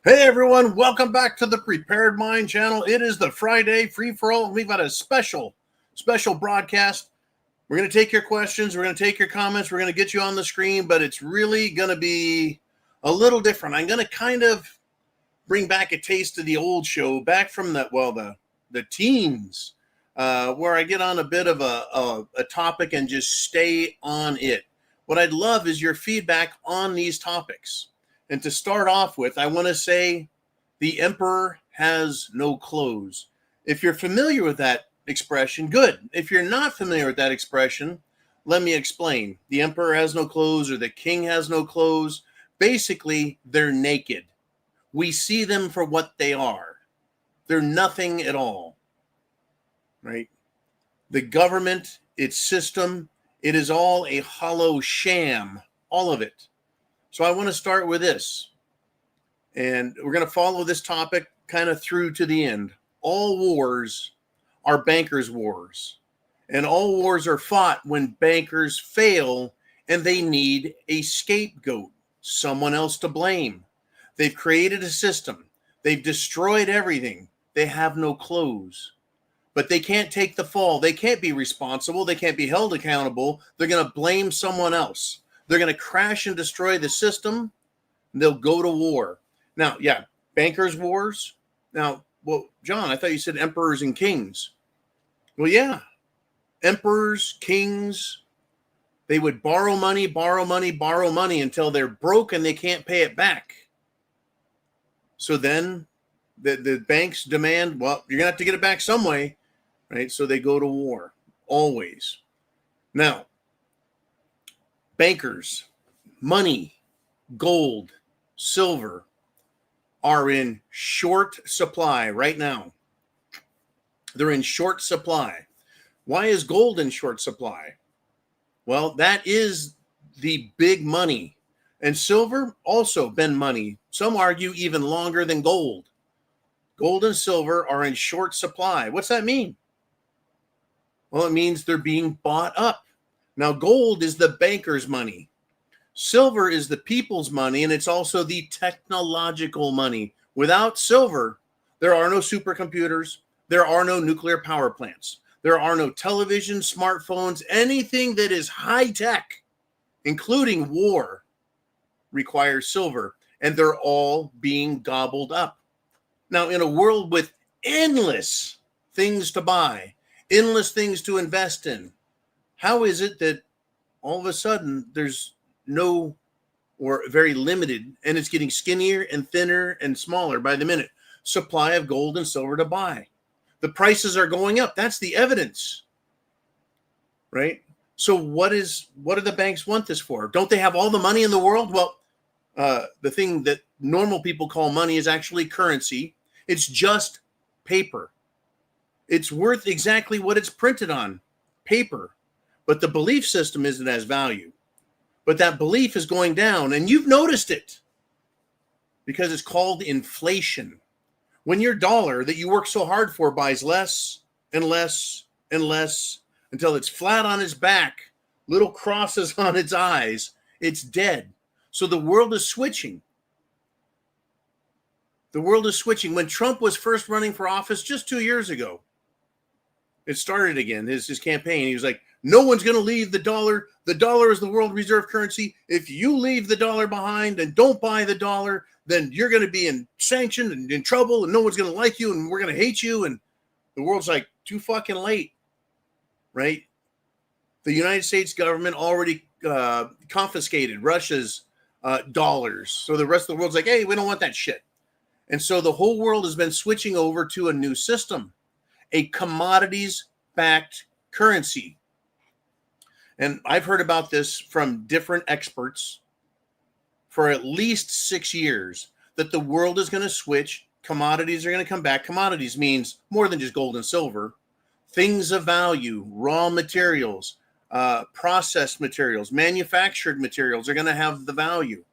Hey everyone, welcome back to the Prepared Mind channel. It is the Friday free for all. We've got a special broadcast. We're going to take your questions, we're going to take your comments, we're going to get you on the screen, but it's really going to be a little different. I'm going to kind of bring back a taste of the old show, back from the teens, where I get on a bit of a topic and just stay on it. What I'd love is your feedback on these topics. And to start off with, I want to say the emperor has no clothes. If you're familiar with that expression, good. If you're not familiar with that expression, let me explain. The emperor has no clothes or the king has no clothes. Basically, they're naked. We see them for what they are. They're nothing at all, right? The government, its system, it is all a hollow sham, all of it. So I want to start with this, and we're going to follow this topic kind of through to the end. All wars are bankers' wars, and all wars are fought when bankers fail and they need a scapegoat, someone else to blame. They've created a system. They've destroyed everything. They have no clothes, but they can't take the fall. They can't be responsible. They can't be held accountable. They're going to blame someone else. They're going to crash and destroy the system. They'll go to war. Now, yeah, bankers' wars. Now, well, John, I thought you said emperors and kings. Well, yeah, emperors, kings, they would borrow money until they're broke and they can't pay it back. So then the banks demand, well, you're going to have to get it back some way, right? So they go to war, always. Now, bankers, money, gold, silver are in short supply right now. They're in short supply. Why is gold in short supply? Well, that is the big money. And silver also been money. Some argue even longer than gold. Gold and silver are in short supply. What's that mean? Well, it means they're being bought up. Now, gold is the banker's money. Silver is the people's money, and it's also the technological money. Without silver, there are no supercomputers. There are no nuclear power plants. There are no television, smartphones, anything that is high tech, including war, requires silver, and they're all being gobbled up. Now, in a world with endless things to buy, endless things to invest in, how is it that all of a sudden there's no or very limited, and it's getting skinnier and thinner and smaller by the minute, supply of gold and silver to buy? The prices are going up. That's the evidence, right? So what do the banks want this for? Don't they have all the money in the world? Well, the thing that normal people call money is actually currency. It's just paper. It's worth exactly what it's printed on, paper. But the belief system is it has value. But that belief is going down, and you've noticed it because it's called inflation. When your dollar that you work so hard for buys less and less and less until it's flat on its back, little crosses on its eyes, it's dead. So the world is switching. The world is switching. When Trump was first running for office just 2 years ago, it started again, his campaign. He was like, no one's going to leave the dollar. The dollar is the world reserve currency. If you leave the dollar behind and don't buy the dollar, then you're going to be sanctioned and in trouble, and no one's going to like you, and we're going to hate you. And the world's like, too fucking late, right? The United States government already confiscated Russia's dollars. So the rest of the world's like, hey, we don't want that shit. And so the whole world has been switching over to a new system, a commodities-backed currency. And I've heard about this from different experts for at least 6 years, that the world is going to switch. Commodities are going to come back. Commodities means more than just gold and silver. Things of value, raw materials, processed materials, manufactured materials are going to have the value,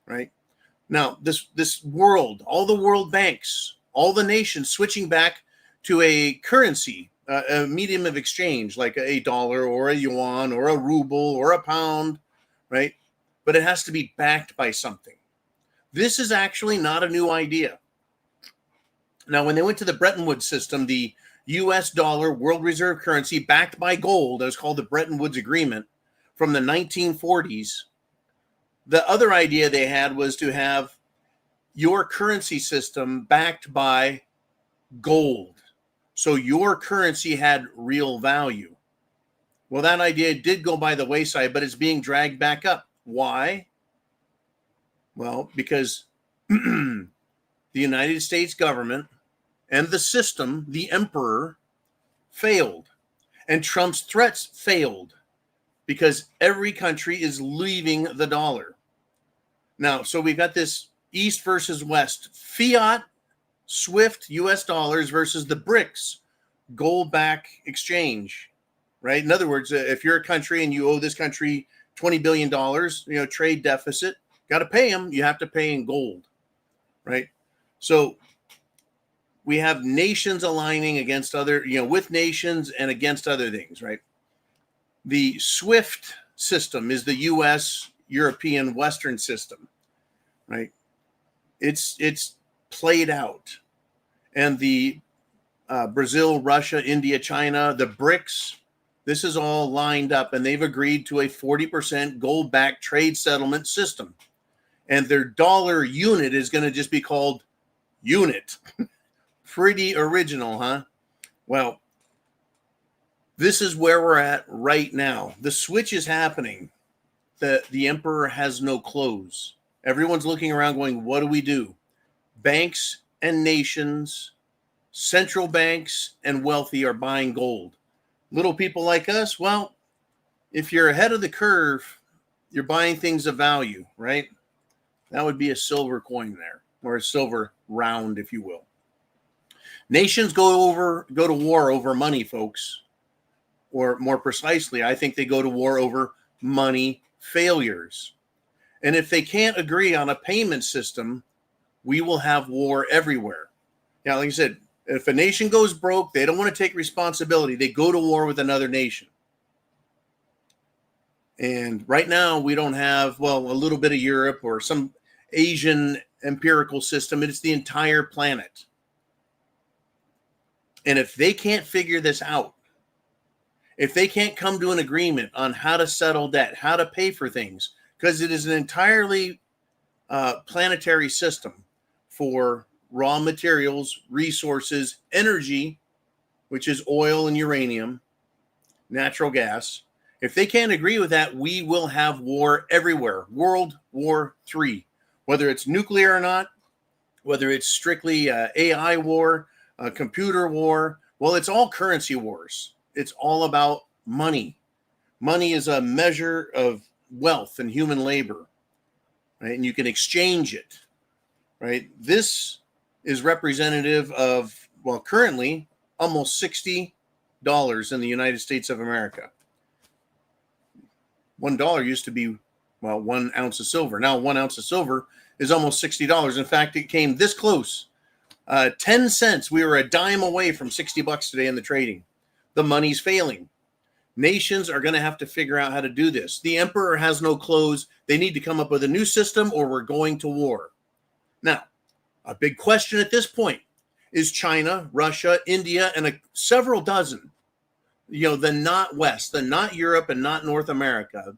right? Now, this world, all the world banks, all the nations switching back to a currency, a medium of exchange, like a dollar or a yuan or a ruble or a pound, right? But it has to be backed by something. This is actually not a new idea. Now, when they went to the Bretton Woods system, the US dollar, world reserve currency backed by gold, that was called the Bretton Woods Agreement from the 1940s, the other idea they had was to have your currency system backed by gold. So your currency had real value. Well, that idea did go by the wayside, but it's being dragged back up. Why? Well, because the United States government and the system, the emperor, failed. And Trump's threats failed because every country is leaving the dollar. Now, so we've got this East versus West, fiat, SWIFT, US dollars versus the BRICS, gold-backed exchange, right? In other words, if you're a country and you owe this country $20 billion, trade deficit, got to pay them. You have to pay in gold, right? So we have nations aligning against other, with nations and against other things, right? The SWIFT system is the US, European, Western system, right? It's played out. And the Brazil, Russia, India, China, the BRICS, this is all lined up, and they've agreed to a 40% gold-backed trade settlement system. And their dollar unit is going to just be called unit. Pretty original, huh? Well, this is where we're at right now. The switch is happening. The emperor has no clothes. Everyone's looking around going, what do we do? Banks and nations, central banks and wealthy are buying gold. Little people like us, well, if you're ahead of the curve, you're buying things of value, right? That would be a silver coin there, or a silver round, if you will. Nations go to war over money, folks. Or more precisely, I think they go to war over money failures. And if they can't agree on a payment system, we will have war everywhere. Now, like I said, if a nation goes broke, they don't want to take responsibility. They go to war with another nation. And right now, we don't have, a little bit of Europe or some Asian empirical system. It's the entire planet. And if they can't figure this out, if they can't come to an agreement on how to settle debt, how to pay for things, because it is an entirely planetary system for raw materials, resources, energy, which is oil and uranium, natural gas. If they can't agree with that, we will have war everywhere. World War III, whether it's nuclear or not, whether it's strictly AI war, computer war. Well, it's all currency wars. It's all about money. Money is a measure of wealth and human labor, right? And you can exchange it, right? This is representative of, currently almost $60 in the United States of America. $1 used to be, 1 ounce of silver. Now 1 ounce of silver is almost $60. In fact, it came this close. 10 cents. We were a dime away from $60 today in the trading. The money's failing. Nations are going to have to figure out how to do this. The emperor has no clothes. They need to come up with a new system or we're going to war. Now, a big question at this point is China, Russia, India, and several dozen, the not West, the not Europe, and not North America.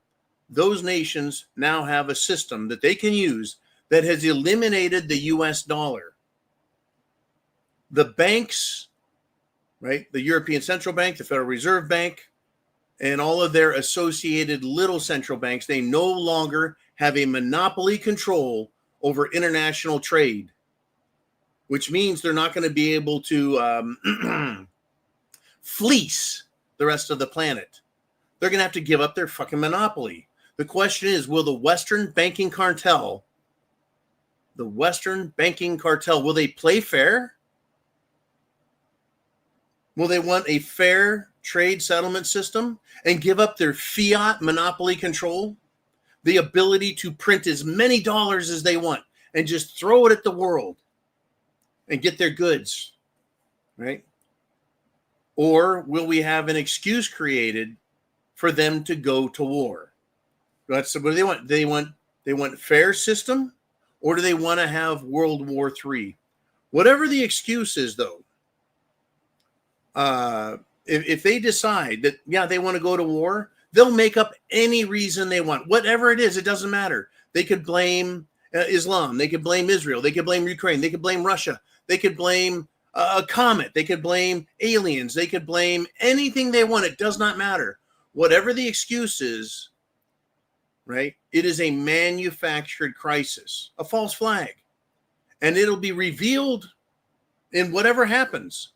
Those nations now have a system that they can use that has eliminated the US dollar. The banks, right, the European Central Bank, the Federal Reserve Bank, and all of their associated little central banks, they no longer have a monopoly control over international trade, which means they're not going to be able to fleece the rest of the planet. They're going to have to give up their fucking monopoly. The question is, will the Western banking cartel, will they play fair? Will they want a fair trade settlement system and give up their fiat monopoly control, the ability to print as many dollars as they want and just throw it at the world and get their goods, right? Or will we have an excuse created for them to go to war? That's what do they want? They want fair system, Or do they want to have World War III? Whatever the excuse is, though, if they decide that, yeah, they want to go to war, they'll make up any reason they want. Whatever it is, it doesn't matter. They could blame Islam. They could blame Israel. They could blame Ukraine. They could blame Russia. They could blame a comet. They could blame aliens. They could blame anything they want. It does not matter. Whatever the excuse is, right? It is a manufactured crisis, a false flag. And it'll be revealed in whatever happens,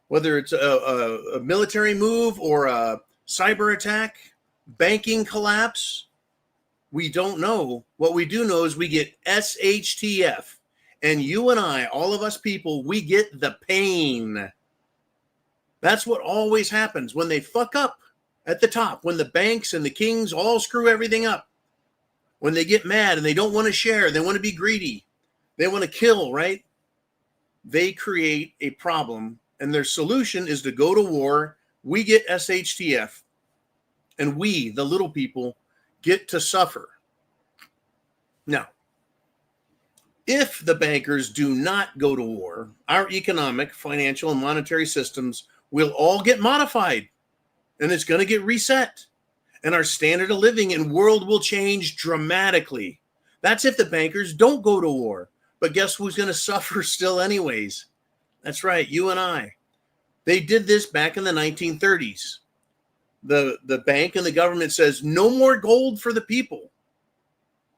whether it's a military move or a cyber attack, banking collapse. We don't know. What we do know is we get SHTF. And you and I, all of us people, we get the pain. That's what always happens when they fuck up at the top, when the banks and the kings all screw everything up. When they get mad and they don't want to share, they want to be greedy, they want to kill, right? They create a problem, and their solution is to go to war. We get SHTF, and we, the little people, get to suffer. Now, if the bankers do not go to war, our economic, financial, and monetary systems will all get modified, and it's going to get reset. And our standard of living and world will change dramatically. That's if the bankers don't go to war. But guess who's going to suffer still anyways? That's right, you and I. They did this back in the 1930s. The bank and the government says, no more gold for the people.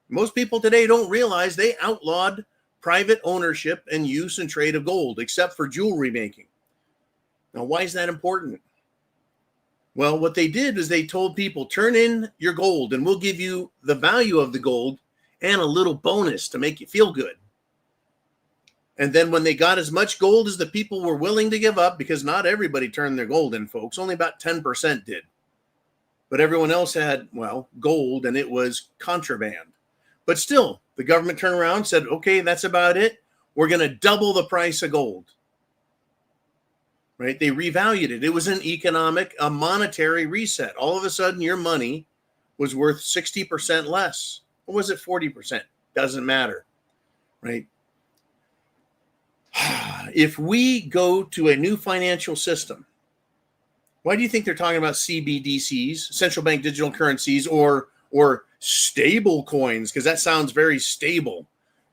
Most people today don't realize they outlawed private ownership and use and trade of gold, except for jewelry making. Now, why is that important? Well, what they did is they told people, turn in your gold and we'll give you the value of the gold and a little bonus to make you feel good. And then when they got as much gold as the people were willing to give up, because not everybody turned their gold in, folks, only about 10% did. But everyone else had, well, gold, and it was contraband. But still, the government turned around and said, okay, that's about it. We're going to double the price of gold. Right? They revalued it. It was an economic, a monetary reset. All of a sudden, your money was worth 60% less. Or was it 40%? Doesn't matter. Right? If we go to a new financial system, why do you think they're talking about CBDCs, central bank digital currencies, or stable coins? Because that sounds very stable.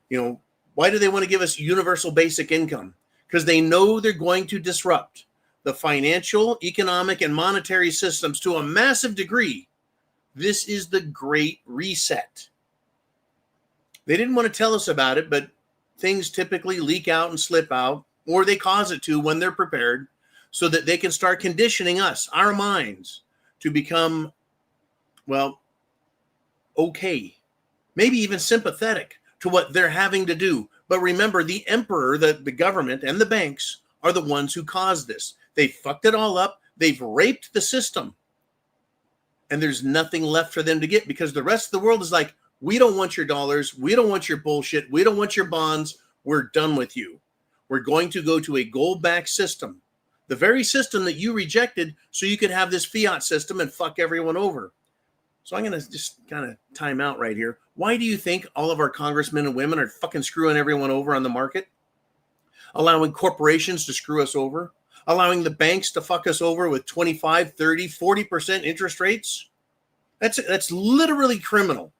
You know, why do they want to give us universal basic income? Because they know they're going to disrupt the financial, economic, and monetary systems to a massive degree. This is the Great Reset. They didn't want to tell us about it, but things typically leak out and slip out, or they cause it to when they're prepared, so that they can start conditioning us, our minds, to become, well, okay, maybe even sympathetic to what they're having to do. But remember, the emperor, the government, and the banks are the ones who caused this. They fucked it all up. They've raped the system. And there's nothing left for them to get, because the rest of the world is like, we don't want your dollars. We don't want your bullshit. We don't want your bonds. We're done with you. We're going to go to a gold-backed system, the very system that you rejected so you could have this fiat system and fuck everyone over. So I'm going to just kind of time out right here. Why do you think all of our congressmen and women are fucking screwing everyone over on the market? Allowing corporations to screw us over? Allowing the banks to fuck us over with 25, 30, 40% interest rates? That's literally criminal.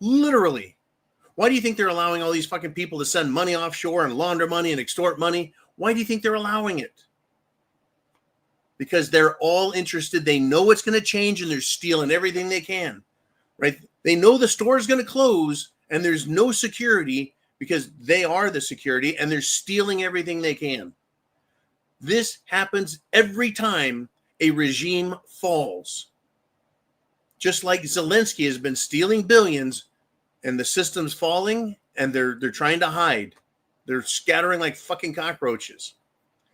Literally. Why do you think they're allowing all these fucking people to send money offshore and launder money and extort money? Why do you think they're allowing it? Because they're all interested. They know it's going to change, and they're stealing everything they can, right? They know the store is going to close and there's no security, because they are the security, and they're stealing everything they can. This happens every time a regime falls. Just like Zelensky has been stealing billions, and the system's falling, and they're trying to hide. They're scattering like fucking cockroaches.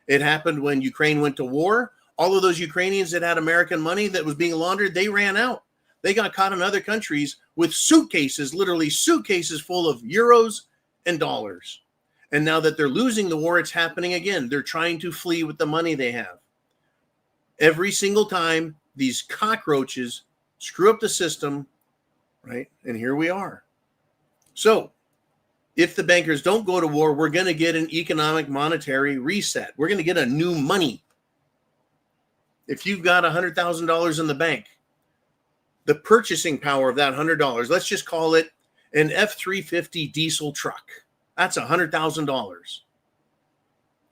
It happened when Ukraine went to war. All of those Ukrainians that had American money that was being laundered, they ran out. They got caught in other countries with suitcases, literally suitcases full of euros and dollars. And now that they're losing the war, it's happening again. They're trying to flee with the money they have. Every single time, these cockroaches screw up the system, right? And here we are. So if the bankers don't go to war, we're going to get an economic monetary reset. We're going to get a new money. If you've got $100,000 in the bank, the purchasing power of that $100, let's just call it an F-350 diesel truck. That's $100,000.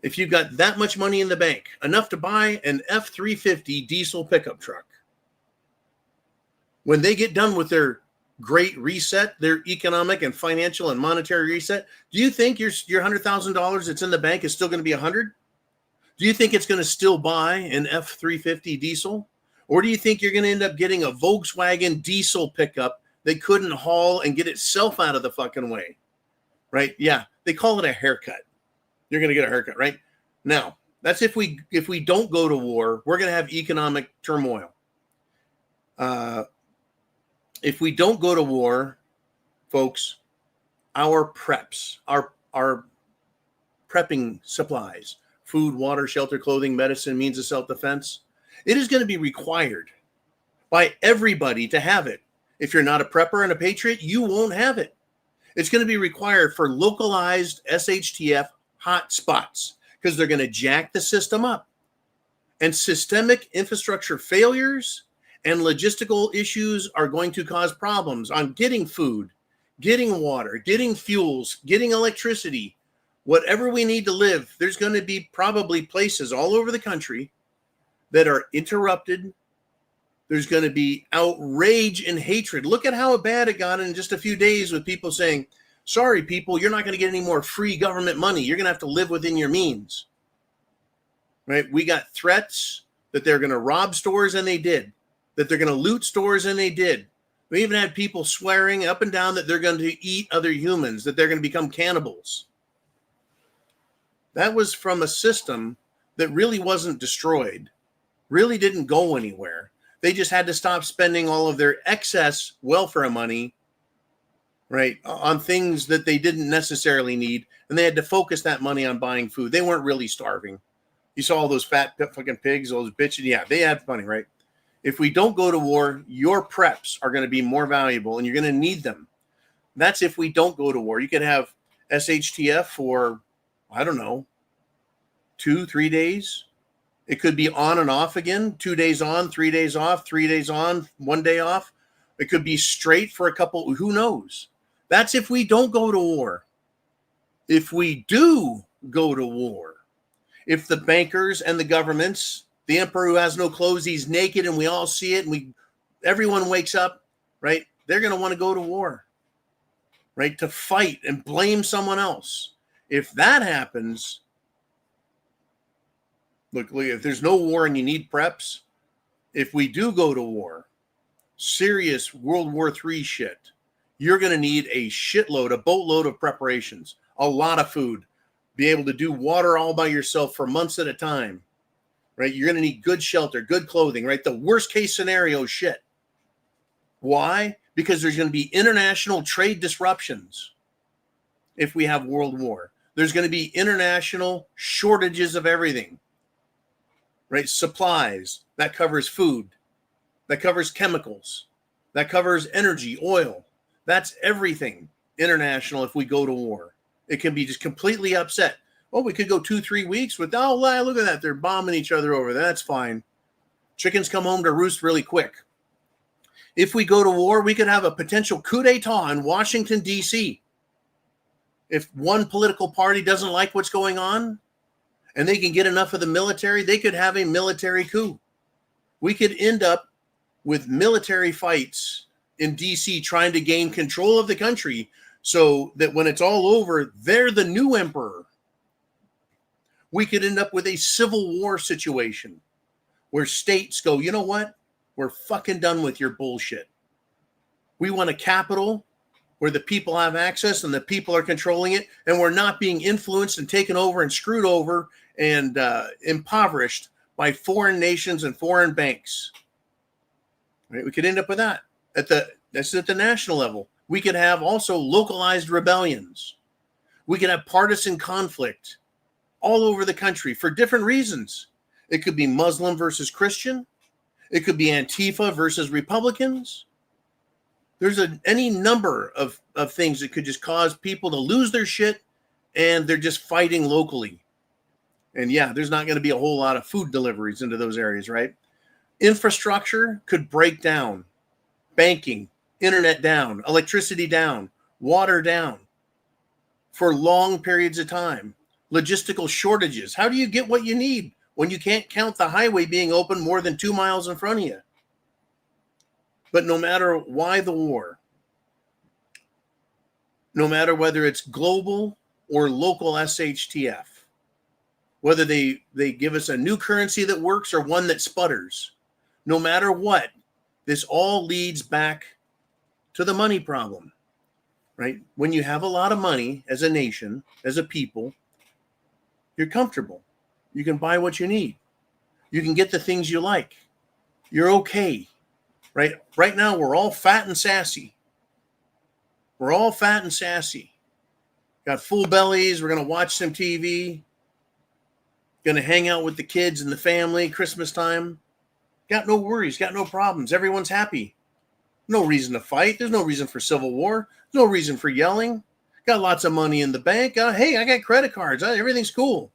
If you've got that much money in the bank, enough to buy an F-350 diesel pickup truck, when they get done with their great reset, their economic and financial and monetary reset, do you think your $100,000 that's in the bank is still going to be 100? Do you think it's going to still buy an F-350 diesel? Or do you think you're going to end up getting a Volkswagen diesel pickup that couldn't haul and get itself out of the fucking way? Right? Yeah, they call it a haircut. You're going to get a haircut, right? Now, that's if we don't go to war, we're going to have economic turmoil. If we don't go to war, folks, our preps, our prepping supplies, food, water, shelter, clothing, medicine, means of self-defense, it is going to be required by everybody to have it. If you're not a prepper and a patriot, you won't have it. It's going to be required for localized SHTF hot spots because they're going to jack the system up. And systemic infrastructure failures and logistical issues are going to cause problems on getting food, getting water, getting fuels, getting electricity, whatever we need to live. There's going to be probably places all over the country that are interrupted. There's going to be outrage and hatred. Look at how bad it got in just a few days with people saying, sorry, people, you're not going to get any more free government money. You're going to have to live within your means. Right? We got threats that they're going to rob stores, and they did. That they're going to loot stores, and they did. We even had people swearing up and down that they're going to eat other humans, that they're going to become cannibals. That was from a system that really wasn't destroyed, really didn't go anywhere. They just had to stop spending all of their excess welfare money, right, on things that they didn't necessarily need, and they had to focus that money on buying food. They weren't really starving. You saw all those fat fucking pigs, those bitches. Yeah, they had money, right? If we don't go to war, your preps are going to be more valuable, and you're going to need them. That's if we don't go to war. You could have SHTF for, I don't know, 2-3 days. It could be on and off again, 2 days on, 3 days off, 3 days on, 1 day off. It could be straight for a couple, who knows? That's if we don't go to war. If we do go to war, if the bankers and the governments, the emperor who has no clothes, he's naked and we all see it and everyone wakes up, right? They're going to want to go to war, right? To fight and blame someone else. If that happens, look, if there's no war and you need preps, if we do go to war, serious World War III shit, you're going to need a shitload, a boatload of preparations, a lot of food, be able to do water all by yourself for months at a time, right? You're going to need good shelter, good clothing, right? The worst case scenario shit. Why? Because there's going to be international trade disruptions if we have world war. There's going to be international shortages of everything, right? Supplies, that covers food, that covers chemicals, that covers energy, oil. That's everything international if we go to war. It can be just completely upset. Oh, we could go 2-3 weeks with, oh, look at that. They're bombing each other over there. That's fine. Chickens come home to roost really quick. If we go to war, we could have a potential coup d'etat in Washington, D.C. If one political party doesn't like what's going on and they can get enough of the military, they could have a military coup. We could end up with military fights in D.C. trying to gain control of the country so that when it's all over, they're the new emperor. We could end up with a civil war situation where states go, you know what? We're fucking done with your bullshit. We want a capital where the people have access and the people are controlling it, and we're not being influenced and taken over and screwed over and impoverished by foreign nations and foreign banks. Right? We could end up with that. That's at the national level. We could have also localized rebellions. We could have partisan conflict all over the country for different reasons. It could be Muslim versus Christian. It could be Antifa versus Republicans. There's any number of things that could just cause people to lose their shit, and they're just fighting locally. And yeah, there's not going to be a whole lot of food deliveries into those areas, right? Infrastructure could break down. Banking, internet down, electricity down, water down for long periods of time. Logistical shortages. How do you get what you need when you can't count the highway being open more than 2 miles in front of you? But no matter why the war, no matter whether it's global or local SHTF, whether they give us a new currency that works or one that sputters, no matter what, this all leads back to the money problem, right? When you have a lot of money as a nation, as a people, you're comfortable. You can buy what you need. You can get the things you like. You're okay, right? Right now, we're all fat and sassy. We're all fat and sassy. Got full bellies. We're going to watch some TV. Going to hang out with the kids and the family, Christmas time. Got no worries. Got no problems. Everyone's happy. No reason to fight. There's no reason for civil war. No reason for yelling. Got lots of money in the bank. Hey, I got credit cards. Everything's cool.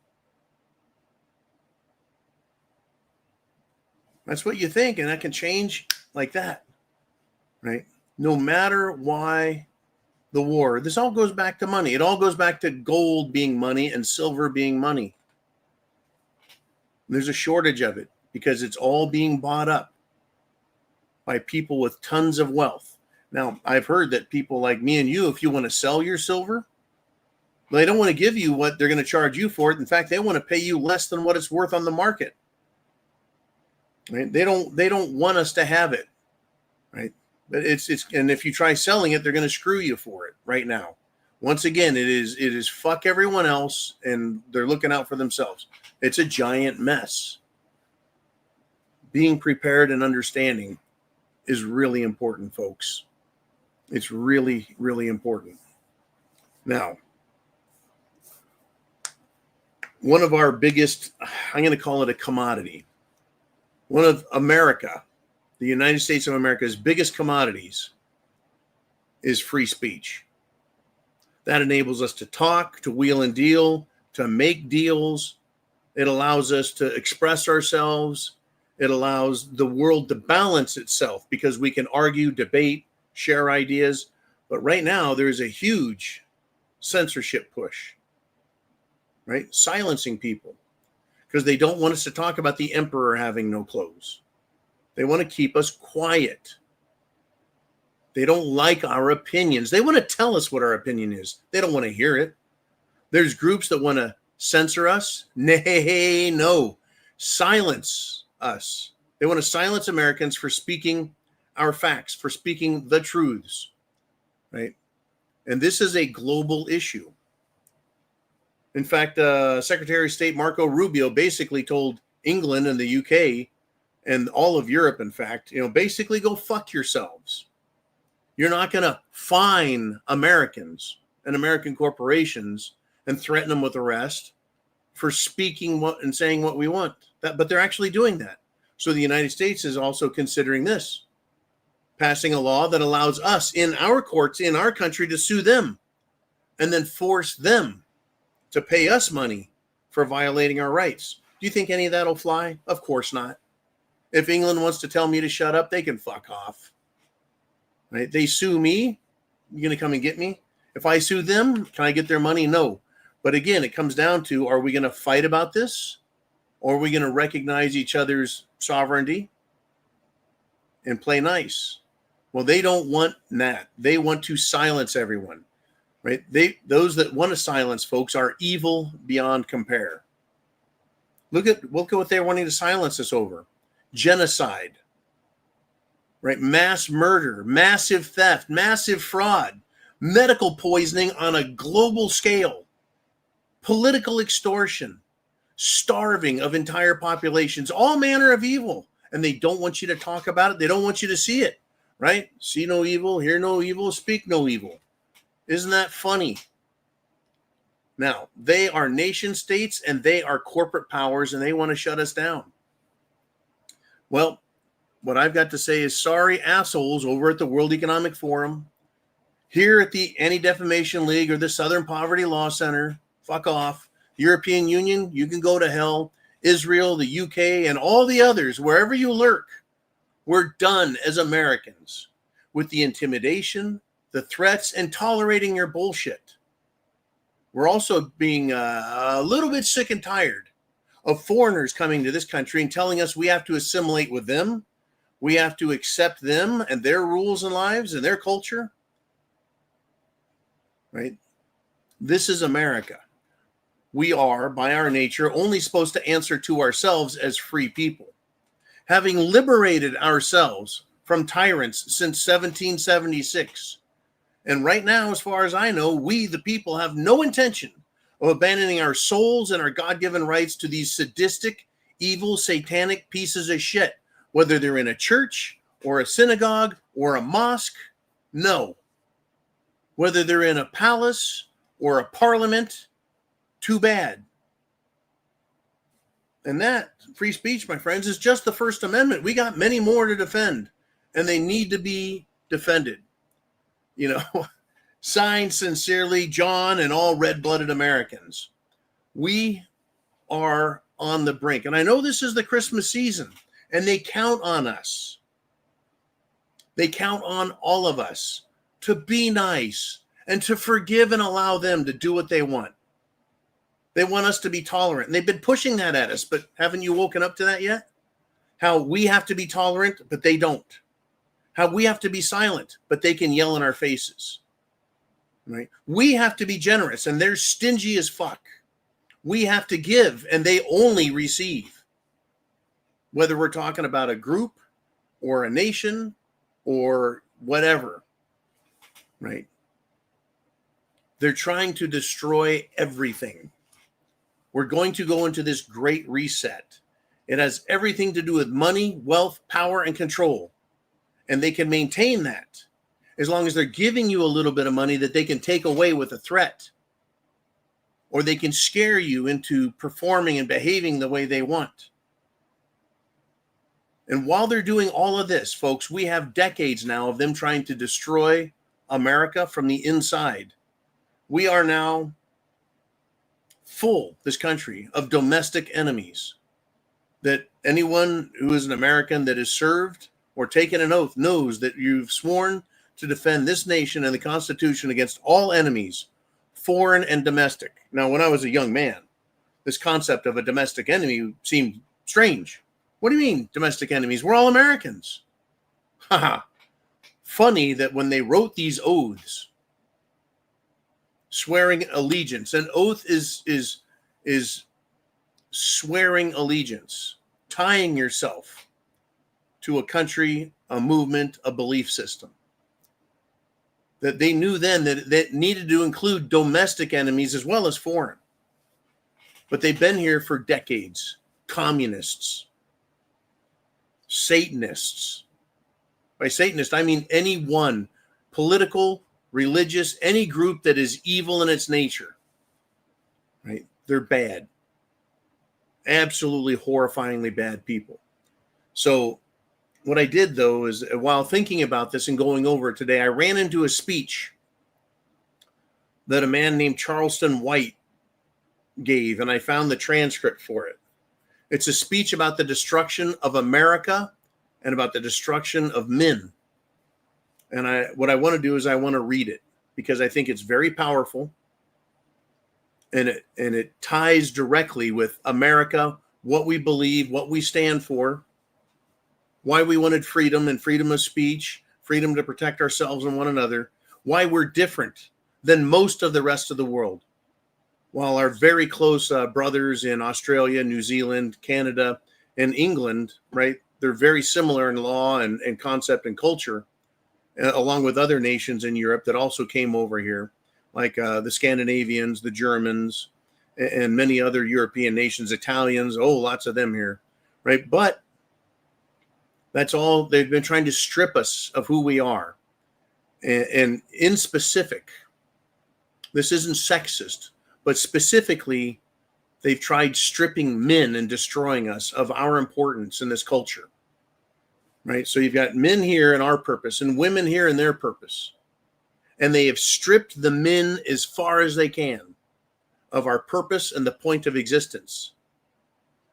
That's what you think, and that can change like that, right? No matter why the war, this all goes back to money. It all goes back to gold being money and silver being money. There's a shortage of it because it's all being bought up by people with tons of wealth. Now, I've heard that people like me and you, if you want to sell your silver, they don't want to give you what they're going to charge you for it. In fact, they want to pay you less than what it's worth on the market. Right? They don't want us to have it, right? But it's and if you try selling it, they're going to screw you for it right now. Once again, it is fuck everyone else, and they're looking out for themselves. It's a giant mess. Being prepared and understanding is really important, folks. It's really, really important. Now, one of our biggest, I'm going to call it a commodity. One of America, the United States of America's biggest commodities is free speech. That enables us to talk, to wheel and deal, to make deals. It allows us to express ourselves. It allows the world to balance itself because we can argue, debate, share ideas. But right now, there's a huge censorship push, right? Silencing people because they don't want us to talk about the emperor having no clothes. They want to keep us quiet. They don't like our opinions. They want to tell us what our opinion is. They don't want to hear it. There's groups that want to censor us. Nay, no. Silence us. They want to silence Americans for speaking our facts, for speaking the truths, right? And this is a global issue. In fact, Secretary of State Marco Rubio basically told England and the UK and all of Europe, in fact, basically go fuck yourselves. You're not going to fine Americans and American corporations and threaten them with arrest for speaking what and saying what we want. But they're actually doing that. So the United States is also considering this, passing a law that allows us in our courts, in our country, to sue them and then force them to pay us money for violating our rights. Do you think any of that will fly? Of course not. If England wants to tell me to shut up, they can fuck off. Right? They sue me, you're going to come and get me? If I sue them, can I get their money? No. But again, it comes down to, are we going to fight about this? Or are we going to recognize each other's sovereignty and play nice? Well, they don't want that. They want to silence everyone. Right? Those that want to silence folks are evil beyond compare. Look at what they're wanting to silence us over. Genocide, right? Mass murder, massive theft, massive fraud, medical poisoning on a global scale, political extortion, starving of entire populations, all manner of evil. And they don't want you to talk about it. They don't want you to see it, right? See no evil, hear no evil, speak no evil. Isn't that funny? Now, they are nation states and they are corporate powers and they want to shut us down. Well, what I've got to say is sorry, assholes over at the World Economic Forum, here at the Anti-Defamation League or the Southern Poverty Law Center, fuck off. European Union, you can go to hell. Israel, the UK, and all the others, wherever you lurk, we're done as Americans with the intimidation, the threats, and tolerating your bullshit. We're also being a little bit sick and tired of foreigners coming to this country and telling us we have to assimilate with them. We have to accept them and their rules and lives and their culture. Right? This is America. We are, by our nature, only supposed to answer to ourselves as free people. Having liberated ourselves from tyrants since 1776. And right now, as far as I know, we, the people, have no intention of abandoning our souls and our God-given rights to these sadistic, evil, satanic pieces of shit, whether they're in a church or a synagogue or a mosque. No. Whether they're in a palace or a parliament, too bad. And that free speech, my friends, is just the First Amendment. We got many more to defend, and they need to be defended. You know, signed sincerely, John and all red-blooded Americans. We are on the brink. And I know this is the Christmas season, and they count on us. They count on all of us to be nice and to forgive and allow them to do what they want. They want us to be tolerant, and they've been pushing that at us, but haven't you woken up to that yet? How we have to be tolerant, but they don't. How we have to be silent, but they can yell in our faces. Right? We have to be generous, and they're stingy as fuck. We have to give, and they only receive. Whether we're talking about a group or a nation or whatever. Right? They're trying to destroy everything. We're going to go into this great reset. It has everything to do with money, wealth, power, and control. And they can maintain that as long as they're giving you a little bit of money that they can take away with a threat. Or they can scare you into performing and behaving the way they want. And while they're doing all of this, folks, we have decades now of them trying to destroy America from the inside. We are now full, this country, of domestic enemies that anyone who is an American that has served or taken an oath knows that you've sworn to defend this nation and the Constitution against all enemies, foreign and domestic. Now, when I was a young man, this concept of a domestic enemy seemed strange. What do you mean, domestic enemies? We're all Americans. Haha. Funny that when they wrote these oaths, swearing allegiance. An oath is swearing allegiance, tying yourself to a country, a movement, a belief system. That they knew then that needed to include domestic enemies as well as foreign. But they've been here for decades. Communists, Satanists. By Satanist, I mean anyone, political, religious, any group that is evil in its nature, right? They're bad. Absolutely horrifyingly bad people. So what I did, though, is while thinking about this and going over it today, I ran into a speech that a man named Charleston White gave, and I found the transcript for it. It's a speech about the destruction of America and about the destruction of men. And what I want to do is I want to read it because I think it's very powerful, and it ties directly with America, what we believe, what we stand for, why we wanted freedom and freedom of speech, freedom to protect ourselves and one another, why we're different than most of the rest of the world. While our very close brothers in Australia, New Zealand, Canada, and England, right, they're very similar in law and concept and culture, along with other nations in Europe that also came over here, like the Scandinavians, the Germans, and many other European nations, Italians, lots of them here, right? But that's all. They've been trying to strip us of who we are. And in specific, this isn't sexist, but specifically, they've tried stripping men and destroying us of our importance in this culture. right? So you've got men here in our purpose and women here in their purpose. And they have stripped the men as far as they can of our purpose and the point of existence.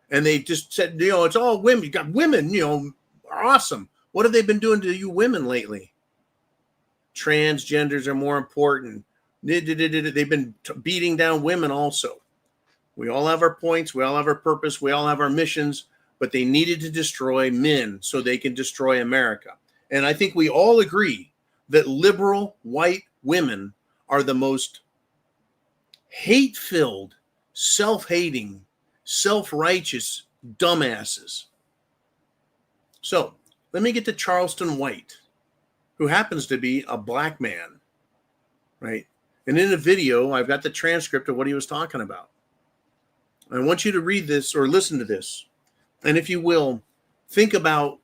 And they just said, it's all women. You got women, are awesome. What have they been doing to you women lately? Transgenders are more important. They've been beating down women also. We all have our points. We all have our purpose. We all have our missions, but they needed to destroy men so they can destroy America. And I think we all agree that liberal white women are the most hate-filled, self-hating, self-righteous dumbasses. So let me get to Charleston White, who happens to be a black man, right? And in the video, I've got the transcript of what he was talking about. I want you to read this or listen to this. And if you will, think about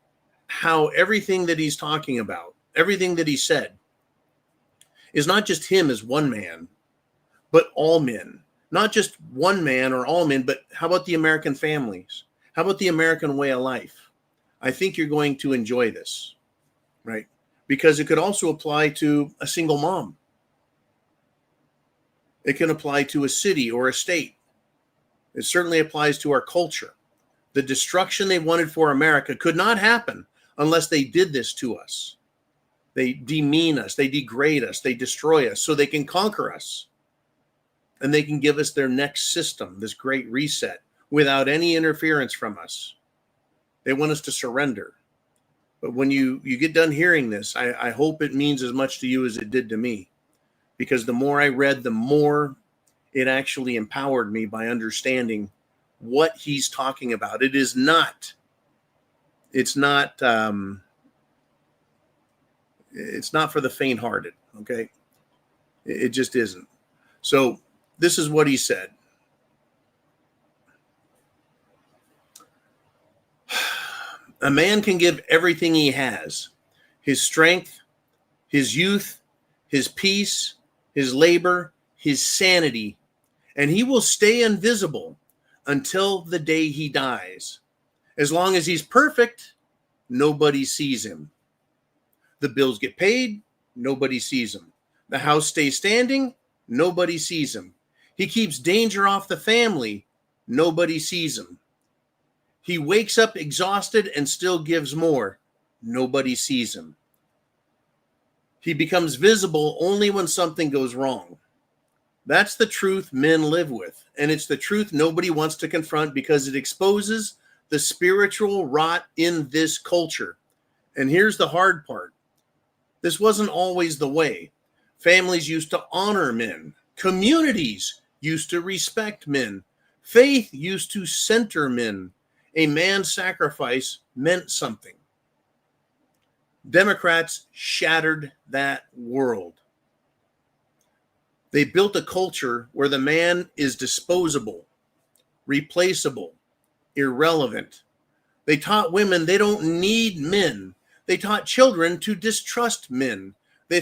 how everything that he's talking about, everything that he said, is not just him as one man, but all men. Not just one man or all men, but how about the American families? How about the American way of life? I think you're going to enjoy this, right? Because it could also apply to a single mom. It can apply to a city or a state. It certainly applies to our culture. The destruction they wanted for America could not happen unless they did this to us. They demean us, they degrade us, they destroy us so they can conquer us. And they can give us their next system, this great reset, without any interference from us. They want us to surrender. But when you get done hearing this, I hope it means as much to you as it did to me. Because the more I read, the more it actually empowered me by understanding what he's talking about. It's not for the faint-hearted, okay? It just isn't. So this is what he said. A man can give everything he has, his strength, his youth, his peace, his labor, his sanity, and he will stay invisible until the day he dies. As long as he's perfect, nobody sees him. The bills get paid, nobody sees him. The house stays standing, nobody sees him. He keeps danger off the family, nobody sees him. He wakes up exhausted and still gives more, nobody sees him. He becomes visible only when something goes wrong. That's the truth men live with, and it's the truth nobody wants to confront because it exposes the spiritual rot in this culture. And here's the hard part. This wasn't always the way. Families used to honor men. Communities used to respect men. Faith used to center men. A man's sacrifice meant something. Democrats shattered that world. They built a culture where the man is disposable, replaceable, irrelevant. They taught women they don't need men. They taught children to distrust men. They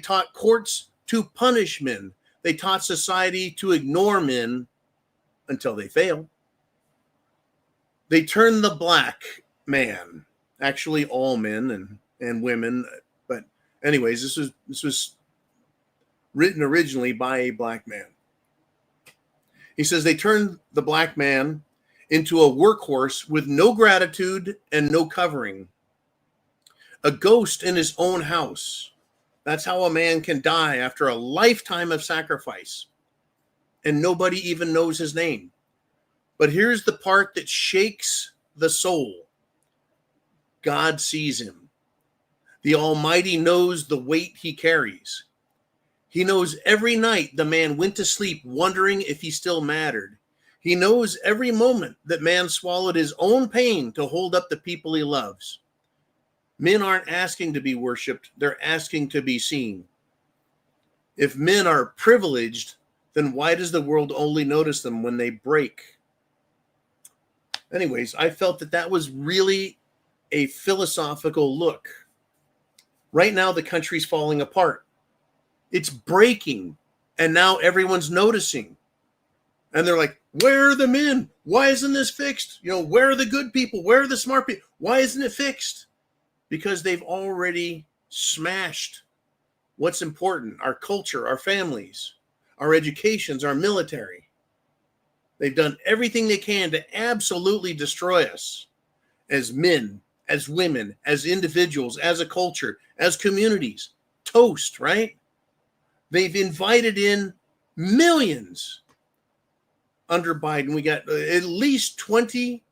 taught courts to punish men. They taught society to ignore men until they fail. They turned the black man, actually all men and women, but anyways, this was written originally by a black man. He says they turned the black man into a workhorse with no gratitude and no covering. A ghost in his own house. That's how a man can die after a lifetime of sacrifice. And nobody even knows his name. But here's the part that shakes the soul. God sees him. The Almighty knows the weight he carries. He knows every night the man went to sleep wondering if he still mattered. He knows every moment that man swallowed his own pain to hold up the people he loves. Men aren't asking to be worshiped. They're asking to be seen. If men are privileged, then why does the world only notice them when they break? Anyways, I felt that was really a philosophical look. Right now, the country's falling apart. It's breaking. And now everyone's noticing. And they're like, where are the men? Why isn't this fixed? Where are the good people? Where are the smart people? Why isn't it fixed? because they've already smashed what's important: our culture, our families, our educations, our military. They've done everything they can to absolutely destroy us as men, as women, as individuals, as a culture, as communities. Toast, right? They've invited in millions under Biden. We got at least 20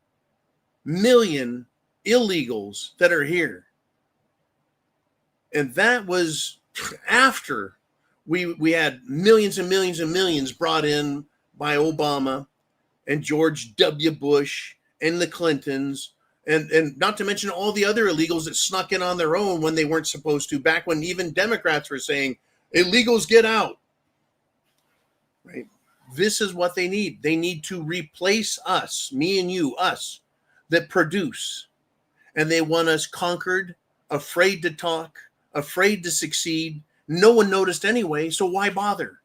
million illegals that are here. And that was after we had millions and millions and millions brought in by Obama and George W. Bush and the Clintons, and not to mention all the other illegals that snuck in on their own when they weren't supposed to, back when even Democrats were saying, illegals get out. Right? This is what they need. They need to replace us, me and you, us, that produce. And they want us conquered, afraid to talk, afraid to succeed. No one noticed anyway, so why bother?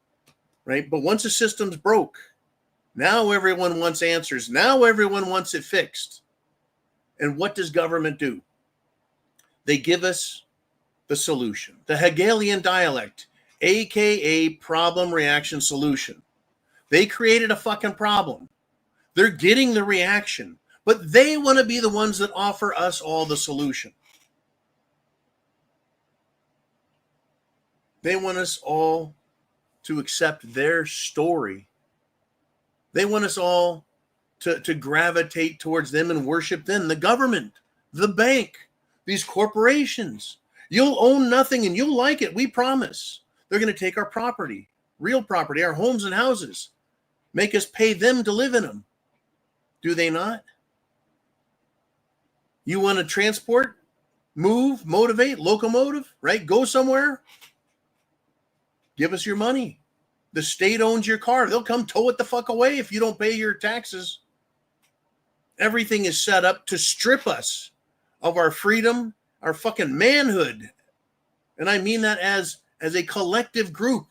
Right? But once the system's broke, now everyone wants answers. Now everyone wants it fixed. And what does government do? They give us the solution, the Hegelian dialect, aka problem, reaction, solution. They created a fucking problem. They're getting the reaction, but they want to be the ones that offer us all the solution. They want us all to accept their story. They want us all to gravitate towards them and worship them. The government, the bank, these corporations. You'll own nothing and you'll like it, we promise. They're going to take our property, real property, our homes and houses, make us pay them to live in them. Do they not? You want to transport, move, motivate, locomotive, right? Go somewhere. Give us your money. The state owns your car. They'll come tow it the fuck away if you don't pay your taxes. Everything is set up to strip us of our freedom, our fucking manhood. And I mean that as a collective group,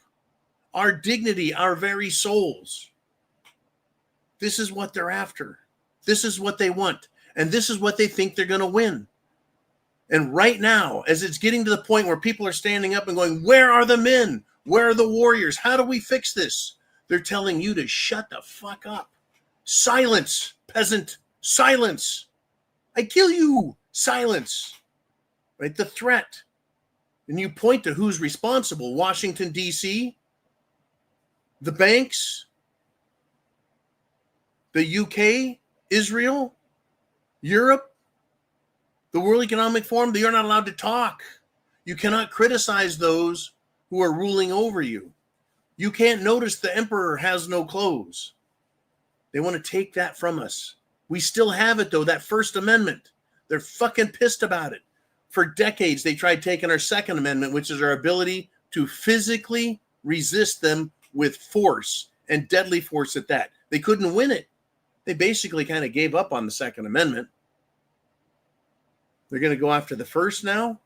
our dignity, our very souls. This is what they're after. This is what they want. And this is what they think they're going to win. And right now, as it's getting to the point where people are standing up and going, where are the men? Where are the warriors? How do we fix this? They're telling you to shut the fuck up. Silence, peasant. Silence. I kill you. Silence. Right? The threat. And you point to who's responsible. Washington, D.C., the banks, the UK, Israel, Europe, the World Economic Forum. You're not allowed to talk. You cannot criticize those who are ruling over you. You can't notice the emperor has no clothes. They want to take that from us. We still have it, though, that First Amendment. They're fucking pissed about it. For decades, they tried taking our Second Amendment, which is our ability to physically resist them with force, and deadly force at that. They couldn't win it. They basically kind of gave up on the Second Amendment. They're going to go after the First now?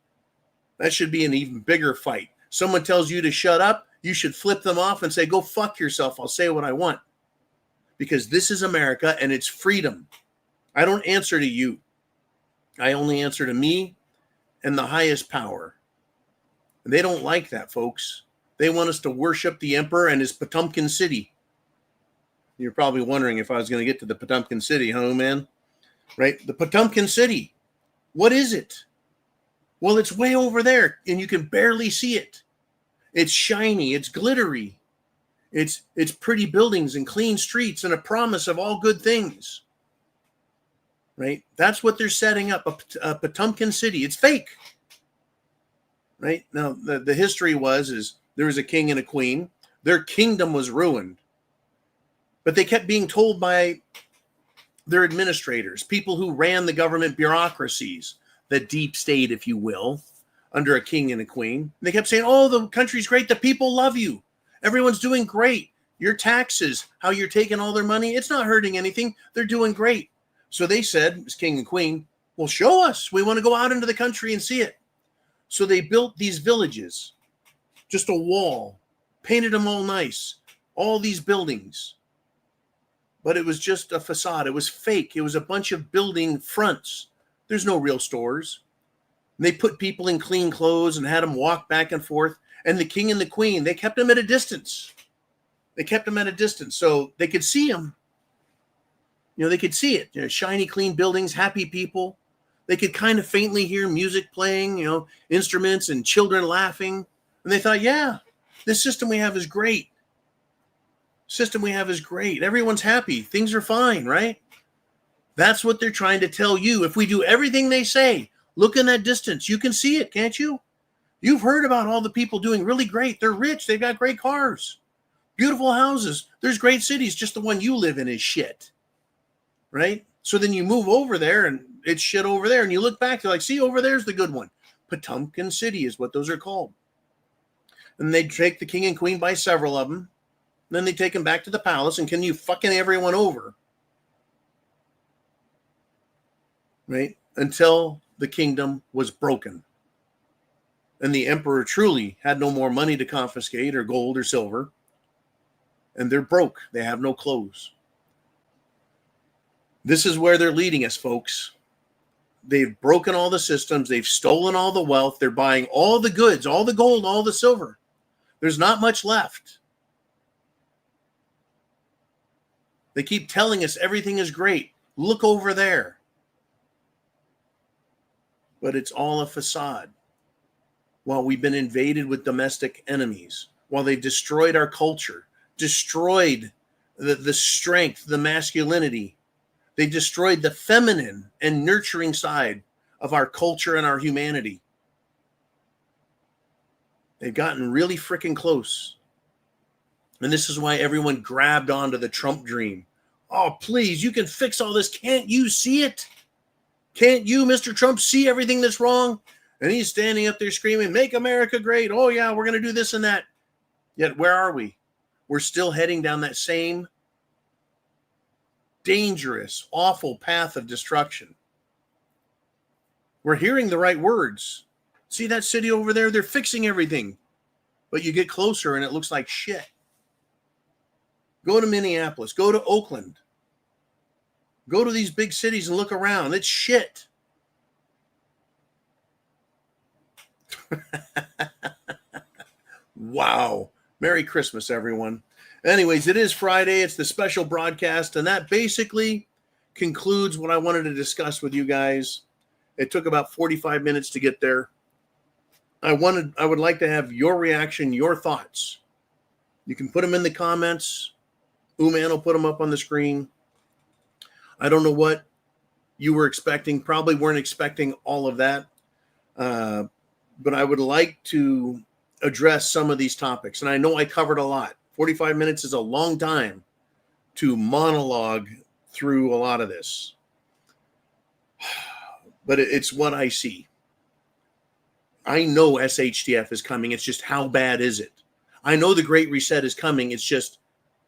That should be an even bigger fight. Someone tells you to shut up, you should flip them off and say, go fuck yourself. I'll say what I want. Because this is America and it's freedom. I don't answer to you. I only answer to me and the highest power. And they don't like that, folks. They want us to worship the emperor and his Potemkin city. You're probably wondering if I was going to get to the Potemkin city, huh, man? Right? The Potemkin city. What is it? Well, it's way over there and you can barely see it. It's shiny. It's glittery. It's pretty buildings and clean streets and a promise of all good things. Right? That's what they're setting up, a Potemkin city. It's fake. Right? Now, the history is there was a king and a queen. Their kingdom was ruined. But they kept being told by their administrators, people who ran the government bureaucracies, the deep state, if you will, under a king and a queen. They kept saying, oh, the country's great. The people love you. Everyone's doing great. Your taxes, how you're taking all their money, it's not hurting anything. They're doing great. So they said, as king and queen, well, show us. We want to go out into the country and see it. So they built these villages, just a wall, painted them all nice, all these buildings. But it was just a facade. It was fake. It was a bunch of building fronts. There's no real stores. And they put people in clean clothes and had them walk back and forth. And the king and the queen, they kept them at a distance. They kept them at a distance so they could see them. They could see it. Shiny, clean buildings, happy people. They could kind of faintly hear music playing, instruments and children laughing. And they thought, yeah, this system we have is great. Everyone's happy. Things are fine, right? That's what they're trying to tell you. If we do everything they say, look in that distance. You can see it, can't you? You've heard about all the people doing really great. They're rich. They've got great cars, beautiful houses. There's great cities. Just the one you live in is shit, right? So then you move over there and it's shit over there. And you look back, you're like, see, over there's the good one. Potemkin City is what those are called. And they take the king and queen by several of them. Then they take them back to the palace and can you fucking everyone over, right? Until the kingdom was broken. And the emperor truly had no more money to confiscate or gold or silver. And they're broke. They have no clothes. This is where they're leading us, folks. They've broken all the systems. They've stolen all the wealth. They're buying all the goods, all the gold, all the silver. There's not much left. They keep telling us everything is great. Look over there. But it's all a facade. While we've been invaded with domestic enemies, while they've destroyed our culture, destroyed the strength, the masculinity, they destroyed the feminine and nurturing side of our culture and our humanity. They've gotten really freaking close. And this is why everyone grabbed onto the Trump dream. Oh, please, you can fix all this. Can't you see it? Can't you, Mr. Trump, see everything that's wrong? And he's standing up there screaming, make America great. Oh, yeah, we're going to do this and that. Yet where are we? We're still heading down that same dangerous, awful path of destruction. We're hearing the right words. See that city over there? They're fixing everything. But you get closer and it looks like shit. Go to Minneapolis. Go to Oakland. Go to these big cities and look around. It's shit. Wow. Merry Christmas, everyone. Anyways, it is Friday. It's the special broadcast, and that basically concludes what I wanted to discuss with you guys. It took about 45 minutes to get there. I would like to have your reaction, your thoughts. You can put them in the comments. Uman will put them up on the screen. I don't know what you were expecting. Probably weren't expecting all of that. But I would like to address some of these topics. And I know I covered a lot. 45 minutes is a long time to monologue through a lot of this. But it's what I see. I know SHTF is coming. It's just how bad is it? I know the Great Reset is coming. It's just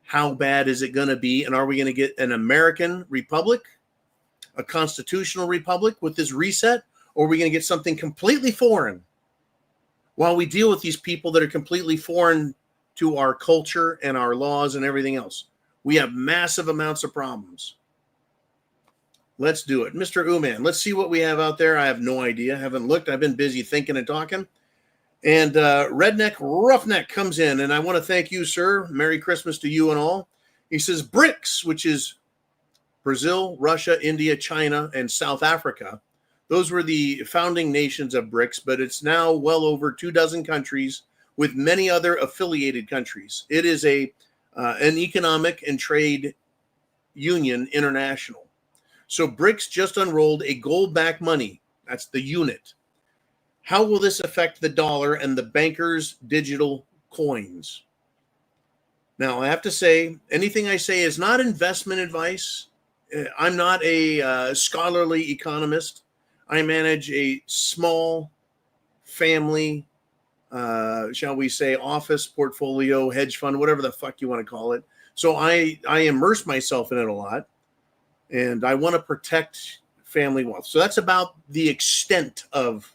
how bad is it going to be? And are we going to get an American republic, a constitutional republic with this reset? Or are we going to get something completely foreign while we deal with these people that are completely foreign to our culture and our laws and everything else? We have massive amounts of problems. Let's do it. Mr. Uman, let's see what we have out there. I have no idea. Haven't looked. I've been busy thinking and talking. And Redneck Roughneck comes in, and I want to thank you, sir. Merry Christmas to you and all. He says BRICS, which is Brazil, Russia, India, China, and South Africa. Those were the founding nations of BRICS, but it's now well over 24 countries with many other affiliated countries. It is an economic and trade union international. So BRICS just unrolled a gold-backed money. That's the unit. How will this affect the dollar and the bankers' digital coins? Now, I have to say, anything I say is not investment advice. I'm not a scholarly economist. I manage a small family, shall we say, office portfolio, hedge fund, whatever the fuck you want to call it. So I immerse myself in it a lot, and I want to protect family wealth. So that's about the extent of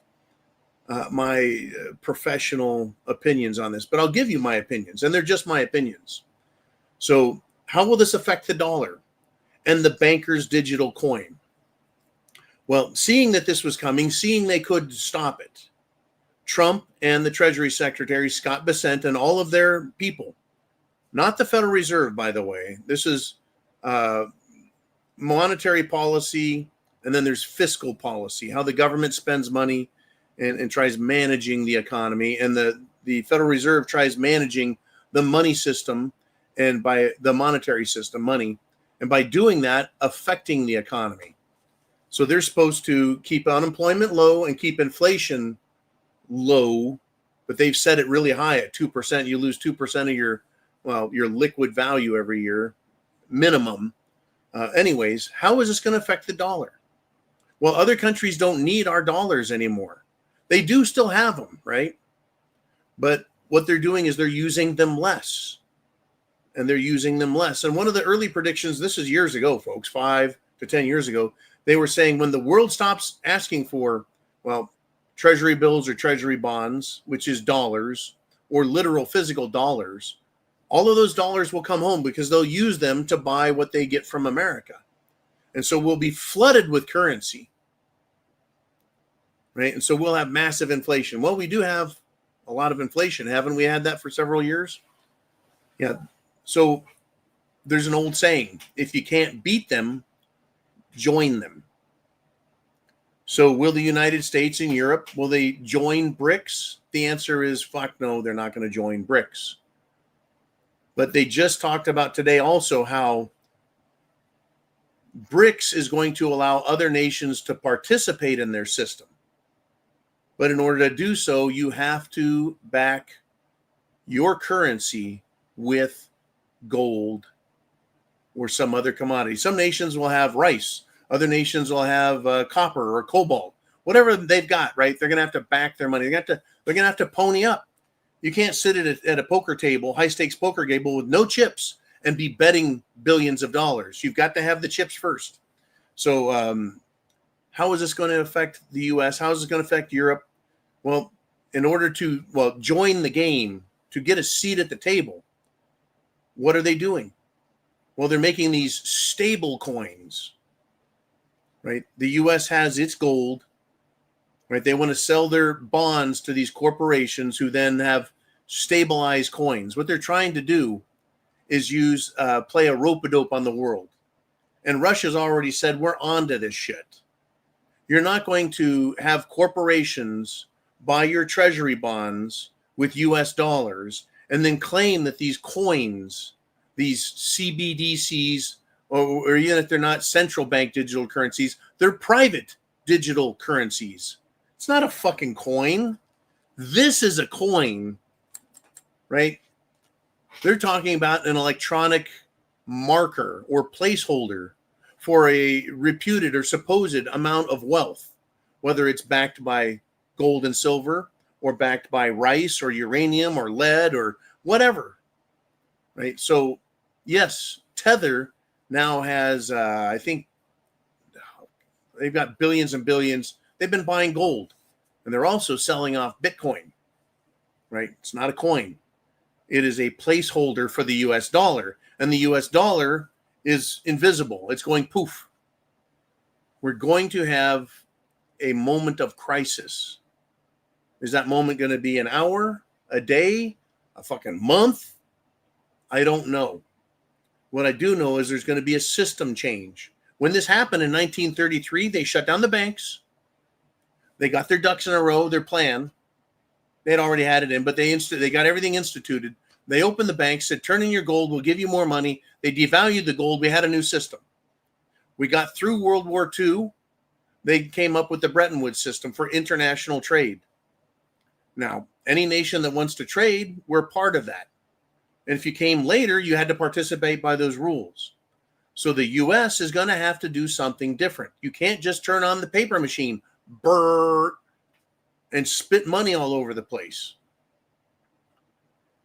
my professional opinions on this, but I'll give you my opinions, and they're just my opinions. So how will this affect the dollar and the banker's digital coin? Well, seeing that this was coming, seeing they could stop it, Trump and the Treasury Secretary, Scott Bessent, and all of their people, not the Federal Reserve, by the way. This is monetary policy, and then there's fiscal policy, how the government spends money and tries managing the economy, and the Federal Reserve tries managing the money system and by the monetary system, money, and by doing that, affecting the economy. So they're supposed to keep unemployment low and keep inflation low, but they've set it really high at 2%. You lose 2% of your liquid value every year, minimum. Anyways, how is this going to affect the dollar? Well, other countries don't need our dollars anymore. They do still have them, right? But what they're doing is they're using them less. And they're using them less. And one of the early predictions, this is years ago, folks, 5 to 10 years ago, they were saying when the world stops asking for, treasury bills or treasury bonds, which is dollars, or literal physical dollars, all of those dollars will come home because they'll use them to buy what they get from America. And so we'll be flooded with currency, right? And so we'll have massive inflation. Well, we do have a lot of inflation. Haven't we had that for several years? Yeah. So there's an old saying, if you can't beat them, join them. So will the United States and Europe, will they join BRICS? The answer is fuck no, they're not going to join BRICS. But they just talked about today also how BRICS is going to allow other nations to participate in their system. But in order to do so, you have to back your currency with gold or some other commodity. Some nations will have rice. Other nations will have copper or cobalt, whatever they've got, right? They're going to have to back their money. They're going to have to pony up. You can't sit at a poker table, high stakes poker table with no chips and be betting billions of dollars. You've got to have the chips first. So how is this going to affect the U.S.? How is it going to affect Europe? Well, in order to, join the game, to get a seat at the table, what are they doing? Well, they're making these stable coins, right? The U.S. has its gold, right? They want to sell their bonds to these corporations who then have stabilized coins. What they're trying to do is play a rope-a-dope on the world. And Russia's already said, we're onto this shit. You're not going to have corporations buy your treasury bonds with U.S. dollars and then claim that these coins, these CBDCs, or even if they're not central bank digital currencies, they're private digital currencies. It's not a fucking coin. This is a coin, right? They're talking about an electronic marker or placeholder for a reputed or supposed amount of wealth, whether it's backed by gold and silver or backed by rice or uranium or lead or whatever, right? So, yes, Tether now has, I think, they've got billions and billions. They've been buying gold, and they're also selling off Bitcoin, right? It's not a coin. It is a placeholder for the U.S. dollar, and the U.S. dollar is invisible. It's going poof. We're going to have a moment of crisis. Is that moment going to be an hour, a day, a fucking month? I don't know. What I do know is there's going to be a system change. When this happened in 1933, they shut down the banks. They got their ducks in a row, their plan. They had already had it in, but they got everything instituted. They opened the banks, said, turn in your gold, we'll give you more money. They devalued the gold. We had a new system. We got through World War II. They came up with the Bretton Woods system for international trade. Now, any nation that wants to trade, we're part of that. And if you came later, you had to participate by those rules. So the U.S. is going to have to do something different. You can't just turn on the paper machine, brrr, and spit money all over the place.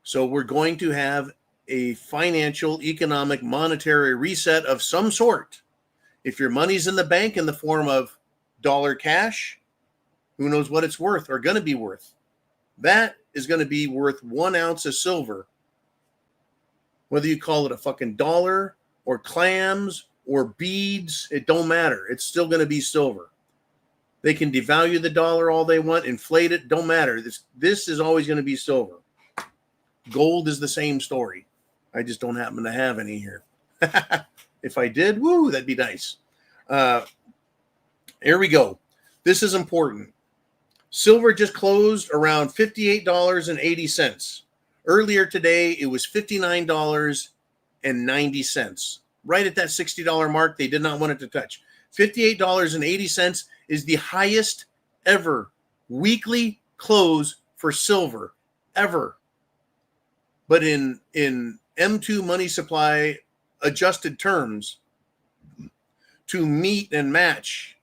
So we're going to have a financial, economic, monetary reset of some sort. If your money's in the bank in the form of dollar cash, who knows what it's worth or going to be worth. That is going to be worth 1 ounce of silver. Whether you call it a fucking dollar or clams or beads, it don't matter. It's still going to be silver. They can devalue the dollar all they want, inflate it, don't matter. This is always going to be silver. Gold is the same story. I just don't happen to have any here. If I did, woo, that'd be nice. Here we go. This is important. Silver just closed around $58.80. Earlier today, it was $59.90. Right at that $60 mark, they did not want it to touch. $58.80 is the highest ever weekly close for silver, ever. But in M2 money supply adjusted terms, to meet and match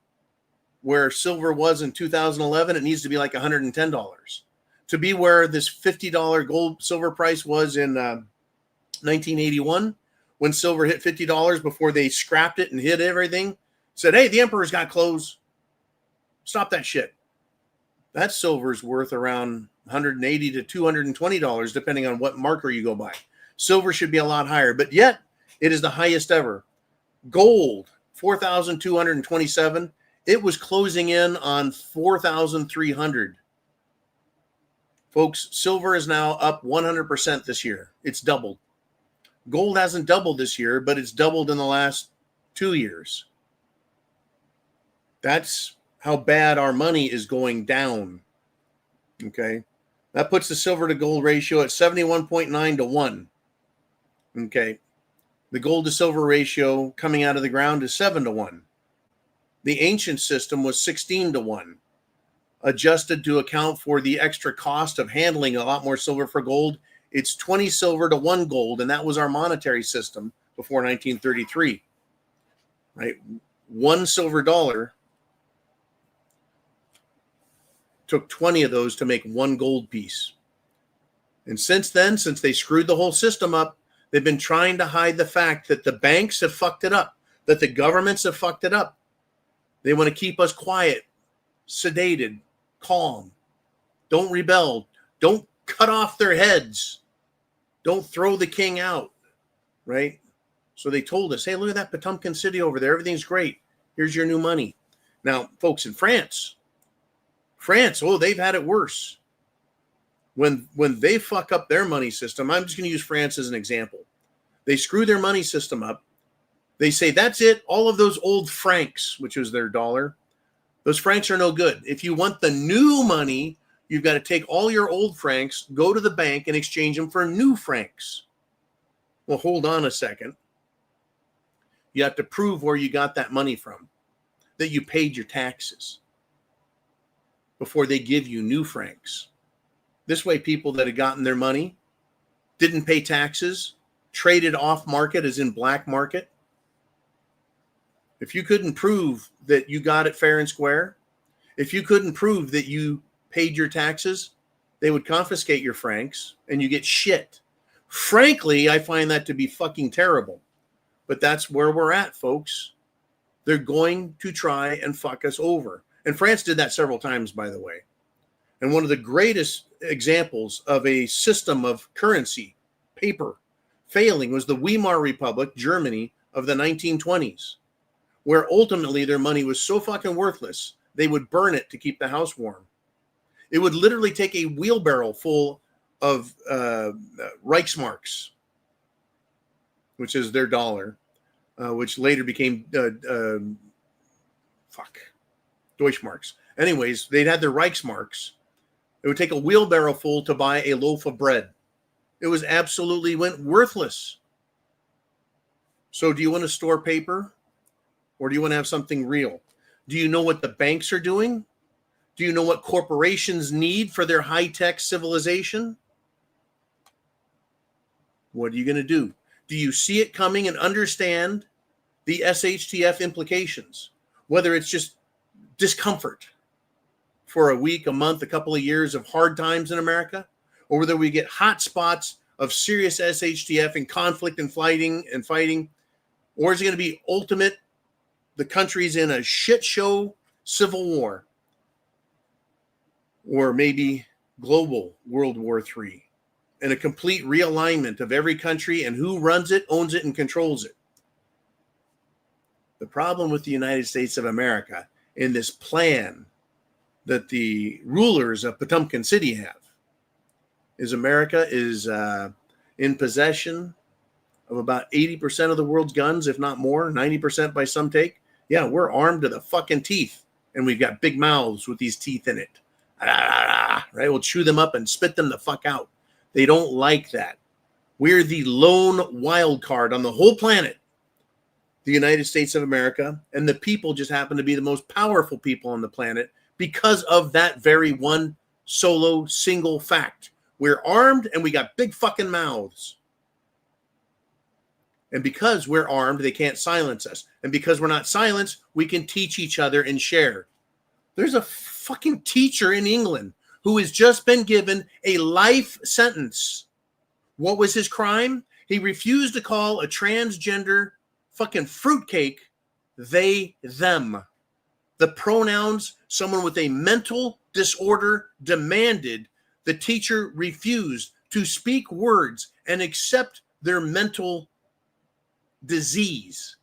where silver was in 2011, it needs to be like $110. To be where this $50 gold silver price was in 1981, when silver hit $50 before they scrapped it and hit everything, said, hey, the emperor's got clothes. Stop that shit. That silver's worth around $180 to $220, depending on what marker you go by. Silver should be a lot higher, but yet it is the highest ever. Gold, 4,227. It was closing in on 4,300. Folks, silver is now up 100% this year. It's doubled. Gold hasn't doubled this year, but it's doubled in the last 2 years. That's how bad our money is going down. Okay. That puts the silver to gold ratio at 71.9 to 1. Okay. The gold to silver ratio coming out of the ground is 7 to 1. The ancient system was 16 to 1. Adjusted to account for the extra cost of handling a lot more silver for gold, it's 20 silver to 1 gold, and that was our monetary system before 1933. Right? 1 silver dollar took 20 of those to make 1 gold piece. And since then, since they screwed the whole system up, they've been trying to hide the fact that the banks have fucked it up, that the governments have fucked it up. They want to keep us quiet, sedated, calm. Don't rebel. Don't cut off their heads. Don't throw the king out, right? So they told us, hey, look at that Potemkin city over there. Everything's great. Here's your new money. Now, folks, in France, oh, they've had it worse. When they fuck up their money system, I'm just going to use France as an example. They screw their money system up. They say, that's it. All of those old francs, which is their dollar, those francs are no good. If you want the new money, you've got to take all your old francs, go to the bank, and exchange them for new francs. Well, hold on a second. You have to prove where you got that money from, that you paid your taxes before they give you new francs. This way, people that had gotten their money, didn't pay taxes, traded off market as in black market. If you couldn't prove that you got it fair and square, if you couldn't prove that you paid your taxes, they would confiscate your francs and you get shit. Frankly, I find that to be fucking terrible. But that's where we're at, folks. They're going to try and fuck us over. And France did that several times, by the way. And one of the greatest examples of a system of currency, paper, failing was the Weimar Republic, Germany, of the 1920s, where ultimately their money was so fucking worthless, they would burn it to keep the house warm. It would literally take a wheelbarrow full of Reichsmarks, which is their dollar, which later became Deutschmarks. Anyways, they'd had their Reichsmarks. It would take a wheelbarrow full to buy a loaf of bread. It was absolutely worthless. So do you want to store paper? Or do you want to have something real? Do you know what the banks are doing? Do you know what corporations need for their high-tech civilization? What are you going to do? Do you see it coming and understand the SHTF implications? Whether it's just discomfort for a week, a month, a couple of years of hard times in America, or whether we get hot spots of serious SHTF and conflict and fighting, or is it going to be ultimate? The country's in a shit show civil war, or maybe global World War III, and a complete realignment of every country and who runs it, owns it, and controls it. The problem with the United States of America in this plan that the rulers of Potemkin City have is America is in possession of about 80% of the world's guns, if not more, 90% by some take. Yeah, we're armed to the fucking teeth, and we've got big mouths with these teeth in it. Right? We'll chew them up and spit them the fuck out. They don't like that. We're the lone wild card on the whole planet, the United States of America, and the people just happen to be the most powerful people on the planet because of that very one solo single fact. We're armed and we got big fucking mouths. And because we're armed, they can't silence us. And because we're not silenced, we can teach each other and share. There's a fucking teacher in England who has just been given a life sentence. What was his crime? He refused to call a transgender fucking fruitcake they, them. The pronouns someone with a mental disorder demanded, the teacher refused to speak words and accept their mental disease,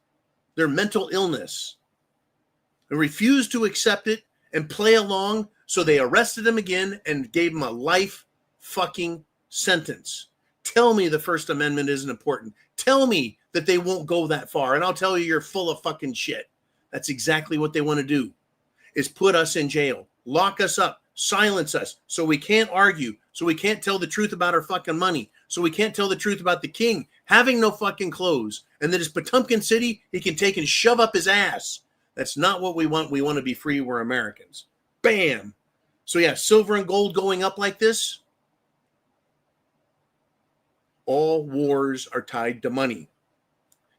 their mental illness. They refused to accept it and play along, so they arrested him again and gave him a life fucking sentence. Tell me the First Amendment isn't important. Tell me that they won't go that far, and I'll tell you you're full of fucking shit. That's exactly what they want to do, is put us in jail, lock us up, silence us, so we can't argue, so we can't tell the truth about our fucking money, so we can't tell the truth about the king having no fucking clothes, and that his Potemkin City he can take and shove up his ass. That's not what we want. We want to be free. We're Americans. Bam. So yeah, silver and gold going up like this. All wars are tied to money,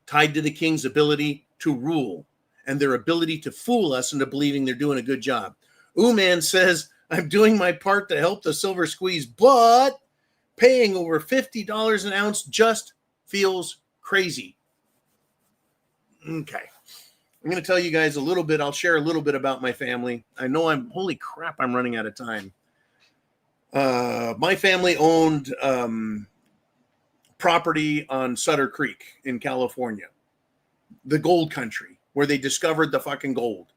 tied to the king's ability to rule and their ability to fool us into believing they're doing a good job. Ooman says, I'm doing my part to help the silver squeeze, but paying over $50 an ounce just feels crazy. Okay. I'm going to tell you guys a little bit. I'll share a little bit about my family. I know holy crap, I'm running out of time. My family owned property on Sutter Creek in California, the gold country, where they discovered the fucking gold.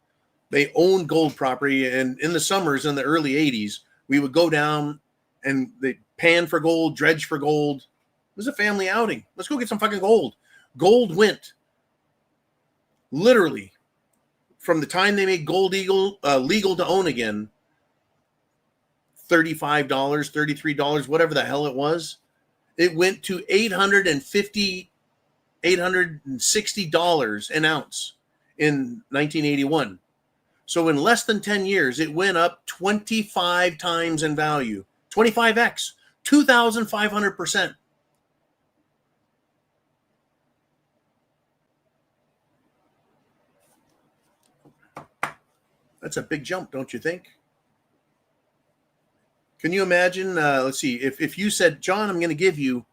They owned gold property, and in the summers in the early 80s, we would go down and they pan for gold, dredge for gold. It was a family outing. Let's go get some fucking gold. Gold went literally from the time they made gold legal to own again, $35, $33, whatever the hell it was. It went to $860 an ounce in 1981. So in less than 10 years, it went up 25 times in value, 25x, 2,500%. That's a big jump, don't you think? Can you imagine? Let's see. If you said, John, I'm going to give you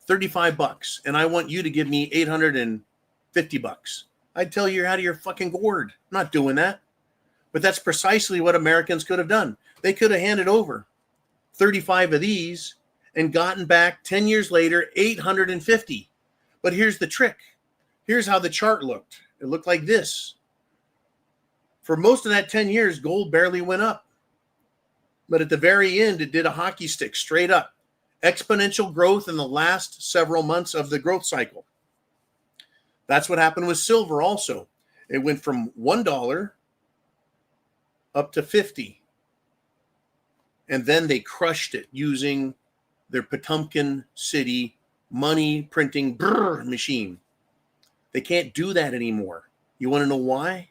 $35 and I want you to give me $850, I'd tell you you're out of your fucking gourd. I'm not doing that. But that's precisely what Americans could have done. They could have handed over 35 of these and gotten back 10 years later, 850. But here's the trick. Here's how the chart looked. It looked like this. For most of that 10 years, gold barely went up. But at the very end, it did a hockey stick straight up. Exponential growth in the last several months of the growth cycle. That's what happened with silver also. It went from $1 up to 50. And then they crushed it using their Potemkin City money printing machine. They can't do that anymore. You want to know why?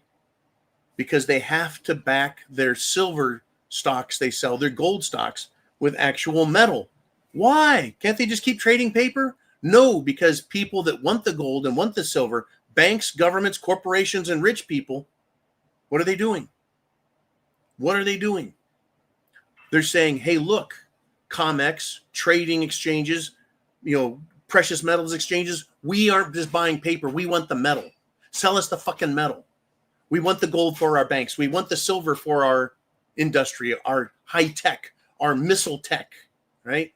Because they have to back their silver stocks they sell, their gold stocks, with actual metal. Why? Can't they just keep trading paper? No, because people that want the gold and want the silver, banks, governments, corporations, and rich people, what are they doing? What are they doing? They're saying, hey, look, COMEX, trading exchanges, precious metals exchanges, we aren't just buying paper. We want the metal. Sell us the fucking metal. We want the gold for our banks. We want the silver for our industry, our high tech, our missile tech, right?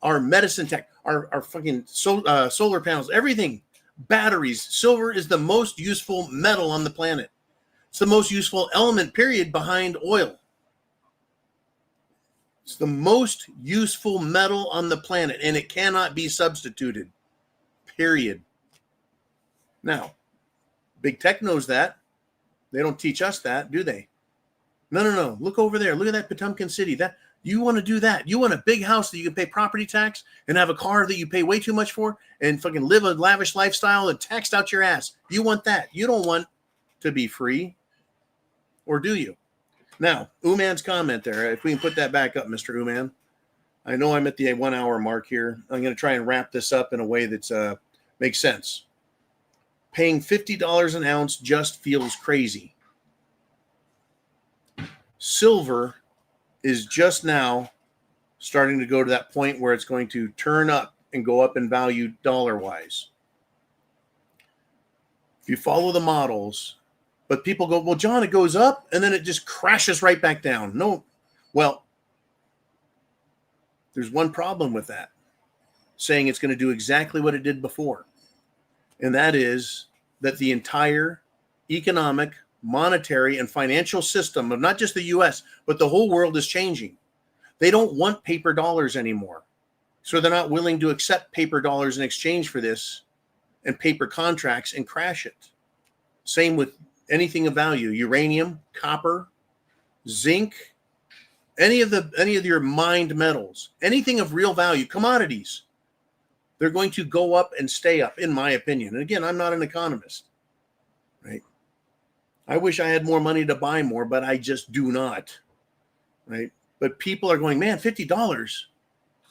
Our medicine tech, our fucking solar panels, everything, batteries. Silver is the most useful metal on the planet. It's the most useful element, period, behind oil. It's the most useful metal on the planet, and it cannot be substituted. Period. Now, big tech knows that. They don't teach us that, do they? No. Look over there. Look at that Potemkin City. That you want to do that. You want a big house that you can pay property tax and have a car that you pay way too much for and fucking live a lavish lifestyle and taxed out your ass. You want that. You don't want to be free. Or do you? Now, Uman's comment there. If we can put that back up, Mr. Uman. I know I'm at the 1 hour mark here. I'm going to try and wrap this up in a way that makes sense. Paying $50 an ounce just feels crazy. Silver is just now starting to go to that point where it's going to turn up and go up in value dollar-wise. If you follow the models, but people go, well, John, it goes up and then it just crashes right back down. No, well, there's one problem with that, saying it's going to do exactly what it did before. And that is that the entire economic, monetary, and financial system of not just the U.S., but the whole world is changing. They don't want paper dollars anymore. So they're not willing to accept paper dollars in exchange for this and paper contracts and crash it. Same with anything of value, uranium, copper, zinc, any of your mined metals, anything of real value, commodities. They're going to go up and stay up, in my opinion. And again, I'm not an economist, right? I wish I had more money to buy more, but I just do not, right? But people are going, man, $50.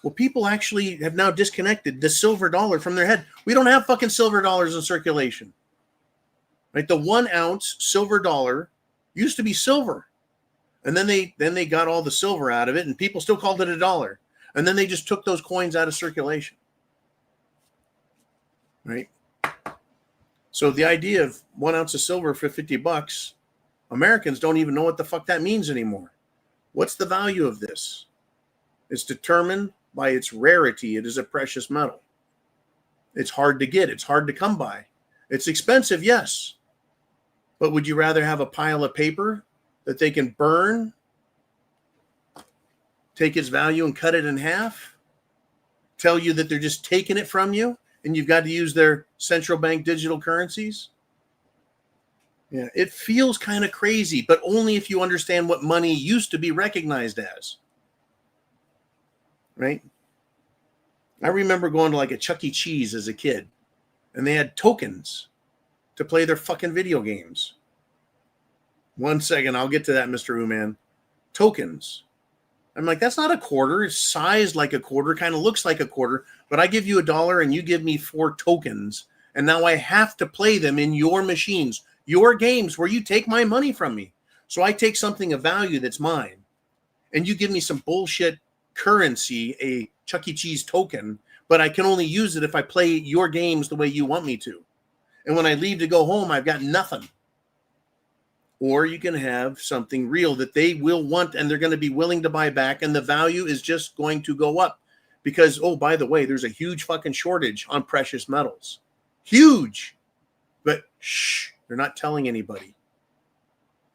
Well, people actually have now disconnected the silver dollar from their head. We don't have fucking silver dollars in circulation, right? The 1 ounce silver dollar used to be silver. And then they got all the silver out of it, and people still called it a dollar. And then they just took those coins out of circulation. Right? So the idea of 1 ounce of silver for $50, Americans don't even know what the fuck that means anymore. What's the value of this? It's determined by its rarity. It is a precious metal. It's hard to get. It's hard to come by. It's expensive, yes. But would you rather have a pile of paper that they can burn, take its value and cut it in half, tell you that they're just taking it from you, and you've got to use their central bank digital currencies? Yeah, it feels kind of crazy, but only if you understand what money used to be recognized as. Right? I remember going to like a Chuck E. Cheese as a kid, and they had tokens to play their fucking video games. 1 second, I'll get to that, Mr. Uman. Tokens. I'm like, that's not a quarter. It's sized like a quarter, kind of looks like a quarter, but I give you $1 and you give me 4 tokens. And now I have to play them in your machines, your games where you take my money from me. So I take something of value that's mine and you give me some bullshit currency, a Chuck E. Cheese token, but I can only use it if I play your games the way you want me to. And when I leave to go home, I've got nothing. Or you can have something real that they will want and they're going to be willing to buy back, and the value is just going to go up because, oh, by the way, there's a huge fucking shortage on precious metals. Huge. But shh, they're not telling anybody,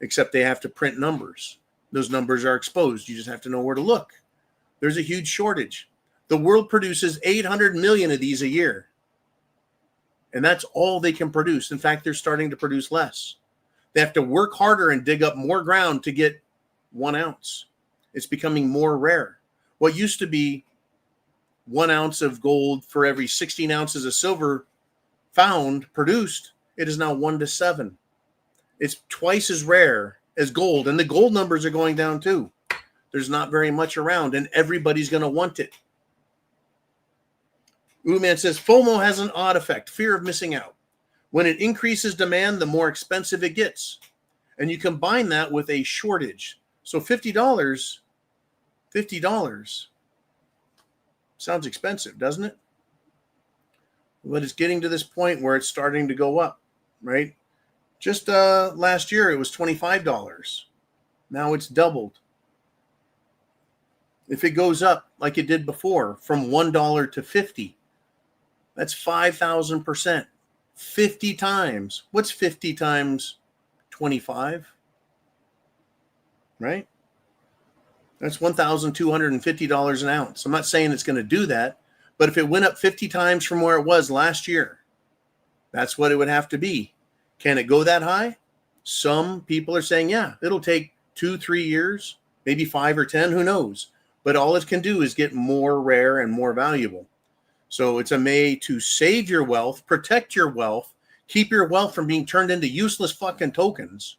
except they have to print numbers. Those numbers are exposed. You just have to know where to look. There's a huge shortage. The world produces 800 million of these a year, and that's all they can produce. In fact, they're starting to produce less. They have to work harder and dig up more ground to get 1 ounce. It's becoming more rare. What used to be 1 ounce of gold for every 16 ounces of silver found, produced, it is now 1 to 7. It's twice as rare as gold, and the gold numbers are going down too. There's not very much around, and everybody's going to want it. Uman says, FOMO has an odd effect, fear of missing out. When it increases demand, the more expensive it gets. And you combine that with a shortage. So $50 sounds expensive, doesn't it? But it's getting to this point where it's starting to go up, right? Just last year, it was $25. Now it's doubled. If it goes up like it did before, from $1 to $50, that's 5,000%. 50 times. What's 50 times 25? Right? That's $1,250 an ounce. I'm not saying it's going to do that, but if it went up 50 times from where it was last year, that's what it would have to be. Can it go that high? Some people are saying, yeah, it'll take 2-3 years, maybe 5 or 10, who knows? But all it can do is get more rare and more valuable. So it's a way to save your wealth, protect your wealth, keep your wealth from being turned into useless fucking tokens.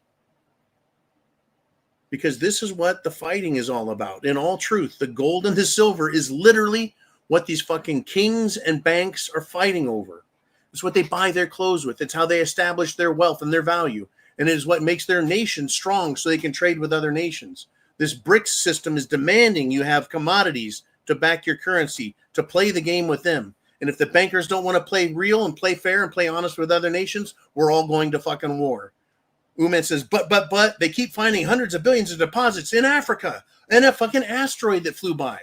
Because this is what the fighting is all about. In all truth, the gold and the silver is literally what these fucking kings and banks are fighting over. It's what they buy their clothes with. It's how they establish their wealth and their value. And it is what makes their nation strong so they can trade with other nations. This BRICS system is demanding you have commodities to back your currency, to play the game with them. And if the bankers don't want to play real and play fair and play honest with other nations, we're all going to fucking war. Uman says, but, they keep finding hundreds of billions of deposits in Africa and a fucking asteroid that flew by.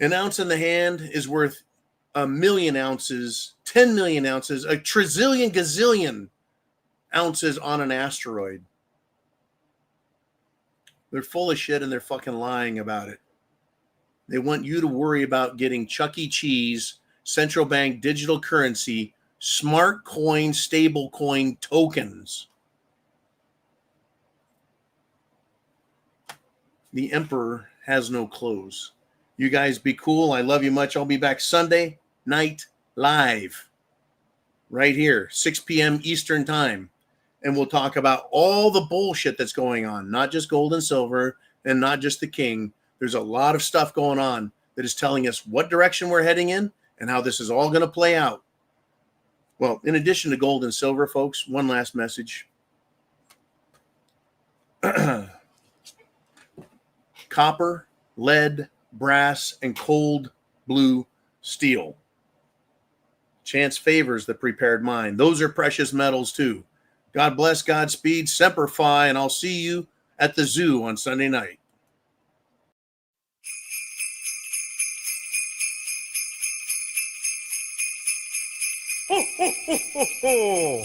An ounce in the hand is worth 1 million ounces, 10 million ounces, a trillion gazillion ounces on an asteroid. They're full of shit and they're fucking lying about it. They want you to worry about getting Chuck E. Cheese, central bank digital currency, smart coin, stable coin tokens. The emperor has no clothes. You guys be cool. I love you much. I'll be back Sunday night live right here, 6 p.m. Eastern time. And we'll talk about all the bullshit that's going on, not just gold and silver and not just the king. There's a lot of stuff going on that is telling us what direction we're heading in and how this is all going to play out. Well, in addition to gold and silver, folks, one last message. Copper, lead, brass, and cold blue steel. Chance favors the prepared mind. Those are precious metals too. God bless, Godspeed, Semper Fi, and I'll see you at the zoo on Sunday night. Ho, ho, ho, ho, ho.